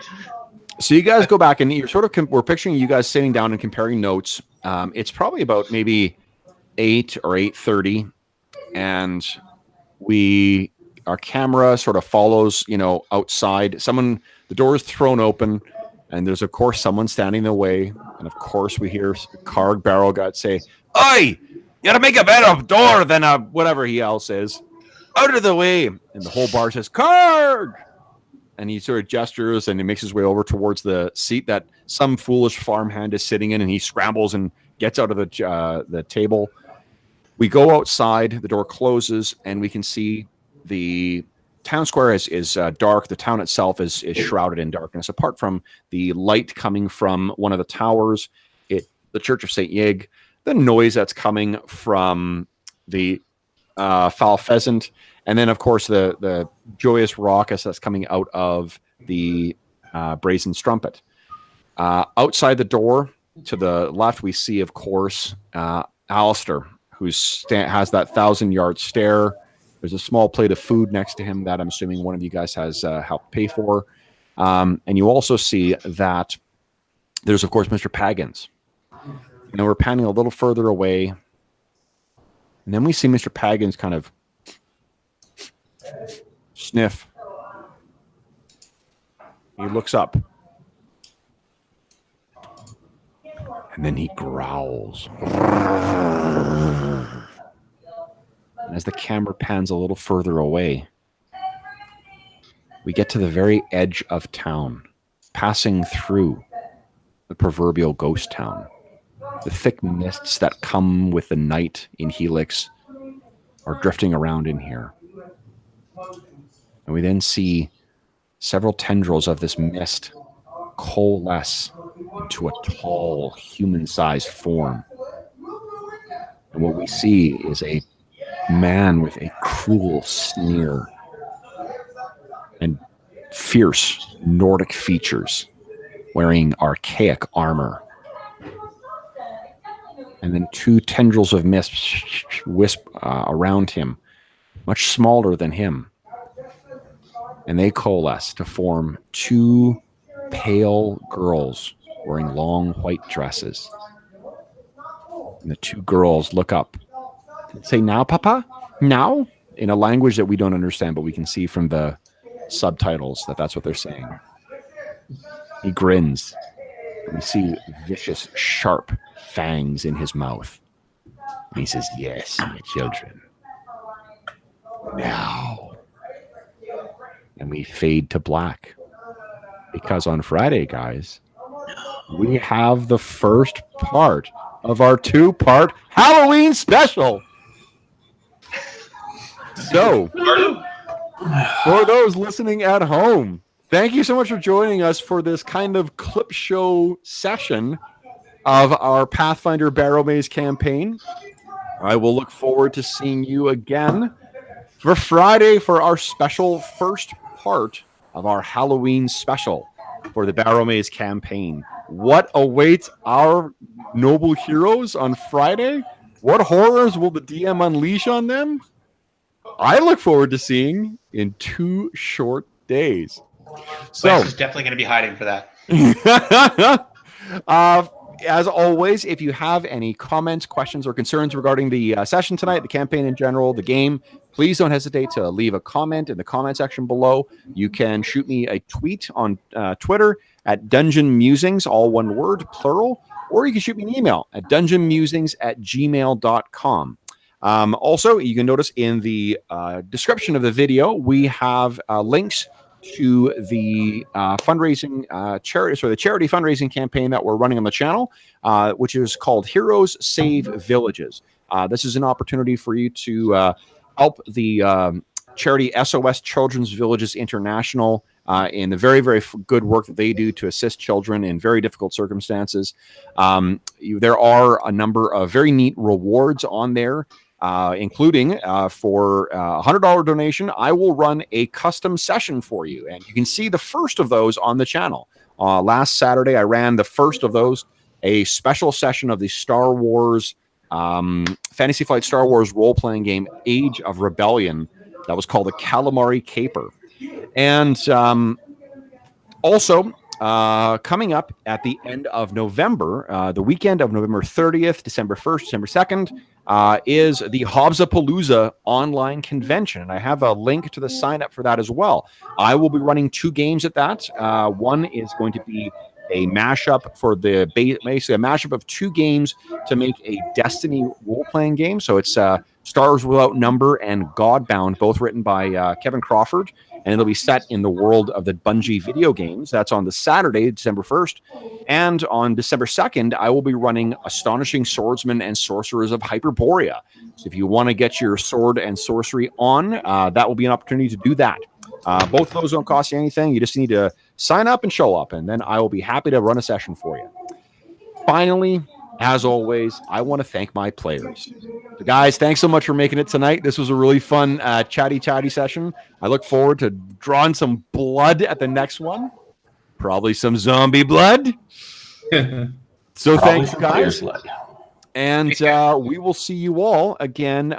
So you guys go back and you're sort of we're picturing you guys sitting down and comparing notes. It's probably about maybe 8 or 8:30, and our camera sort of follows, outside. The door is thrown open, and there's of course someone standing in the way, and of course we hear Karg Barrow God say, "Oi, you gotta make a better door than whatever he else is. Out of the way!" And the whole bar says, "Karg!" And he sort of gestures and he makes his way over towards the seat that some foolish farmhand is sitting in, and he scrambles and gets out of the table. We go outside, the door closes, and we can see the town square is dark. The town itself is shrouded in darkness, apart from the light coming from one of the towers, the Church of St. Yeg, the noise that's coming from the Foul Pheasant, and then, of course, the joyous raucous that's coming out of the brazen strumpet. Outside the door to the left, we see, of course, Alistair, who has that 1,000-yard stare. There's a small plate of food next to him that I'm assuming one of you guys has helped pay for. And you also see that there's, of course, Mr. Paggins. And we're panning a little further away. And then we see Mr. Paggins kind of sniff. He looks up. And then he growls. And as the camera pans a little further away, we get to the very edge of town, passing through the proverbial ghost town. The thick mists that come with the night in Helix are drifting around in here. And we then see several tendrils of this mist coalesce into a tall, human-sized form. And what we see is a man with a cruel sneer and fierce Nordic features, wearing archaic armor. And then two tendrils of mist wisp around him, much smaller than him. And they coalesce to form two pale girls wearing long white dresses. And the two girls look up and say, "Now, Papa? Now?" In a language that we don't understand, but we can see from the subtitles that that's what they're saying. He grins. And we see vicious, sharp fangs in his mouth. And he says, "Yes, my children. Now." And we fade to black. Because on Friday, guys, we have the first part of our 2-part Halloween special. So, for those listening at home, thank you so much for joining us for this kind of clip show session of our Pathfinder Barrowmaze campaign. I will look forward to seeing you again for Friday for our special first part of our Halloween special for the Barrowmaze campaign. What awaits our noble heroes on Friday? What horrors will the DM unleash on them? I look forward to seeing in 2 short days. So Wes is definitely going to be hiding for that. As always, if you have any comments, questions, or concerns regarding the session tonight, the campaign in general, the game, please don't hesitate to leave a comment in the comment section below. You can shoot me a tweet on Twitter at Dungeon Musings, all one word, plural, or you can shoot me an email at dungeonmusings@gmail.com. Also, you can notice in the description of the video, we have links to the fundraising charity, the charity fundraising campaign that we're running on the channel, which is called Heroes Save Villages. This is an opportunity for you to help the charity SOS Children's Villages International in the very, very good work that they do to assist children in very difficult circumstances. There are a number of very neat rewards on there. Including for a $100 donation, I will run a custom session for you. And you can see the first of those on the channel. Last Saturday, I ran the first of those, a special session of the Star Wars, Fantasy Flight Star Wars role-playing game, Age of Rebellion, that was called the Calamari Caper. And also, coming up at the end of November, the weekend of November 30th, December 1st, December 2nd, is the Hobbsapalooza online convention. And I have a link to the sign up for that as well. I will be running 2 games at that. One is going to be a mashup for basically a mashup of 2 games to make a Destiny role-playing game. So it's Stars Without Number and Godbound, both written by Kevin Crawford. And it'll be set in the world of the Bungie video games. That's on the Saturday, December 1st. And on December 2nd, I will be running Astonishing Swordsmen and Sorcerers of Hyperborea. So if you want to get your sword and sorcery on, that will be an opportunity to do that. Both of those don't cost you anything. You just need to sign up and show up, and then I will be happy to run a session for you. Finally, as always, I want to thank my players. So guys, thanks so much for making it tonight. This was a really fun chatty session. I look forward to drawing some blood at the next one. probably some zombie blood. So Probably thanks, some player's guys. blood. And we will see you all again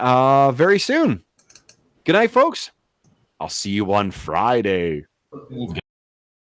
very soon. Good night, folks. I'll see you on Friday.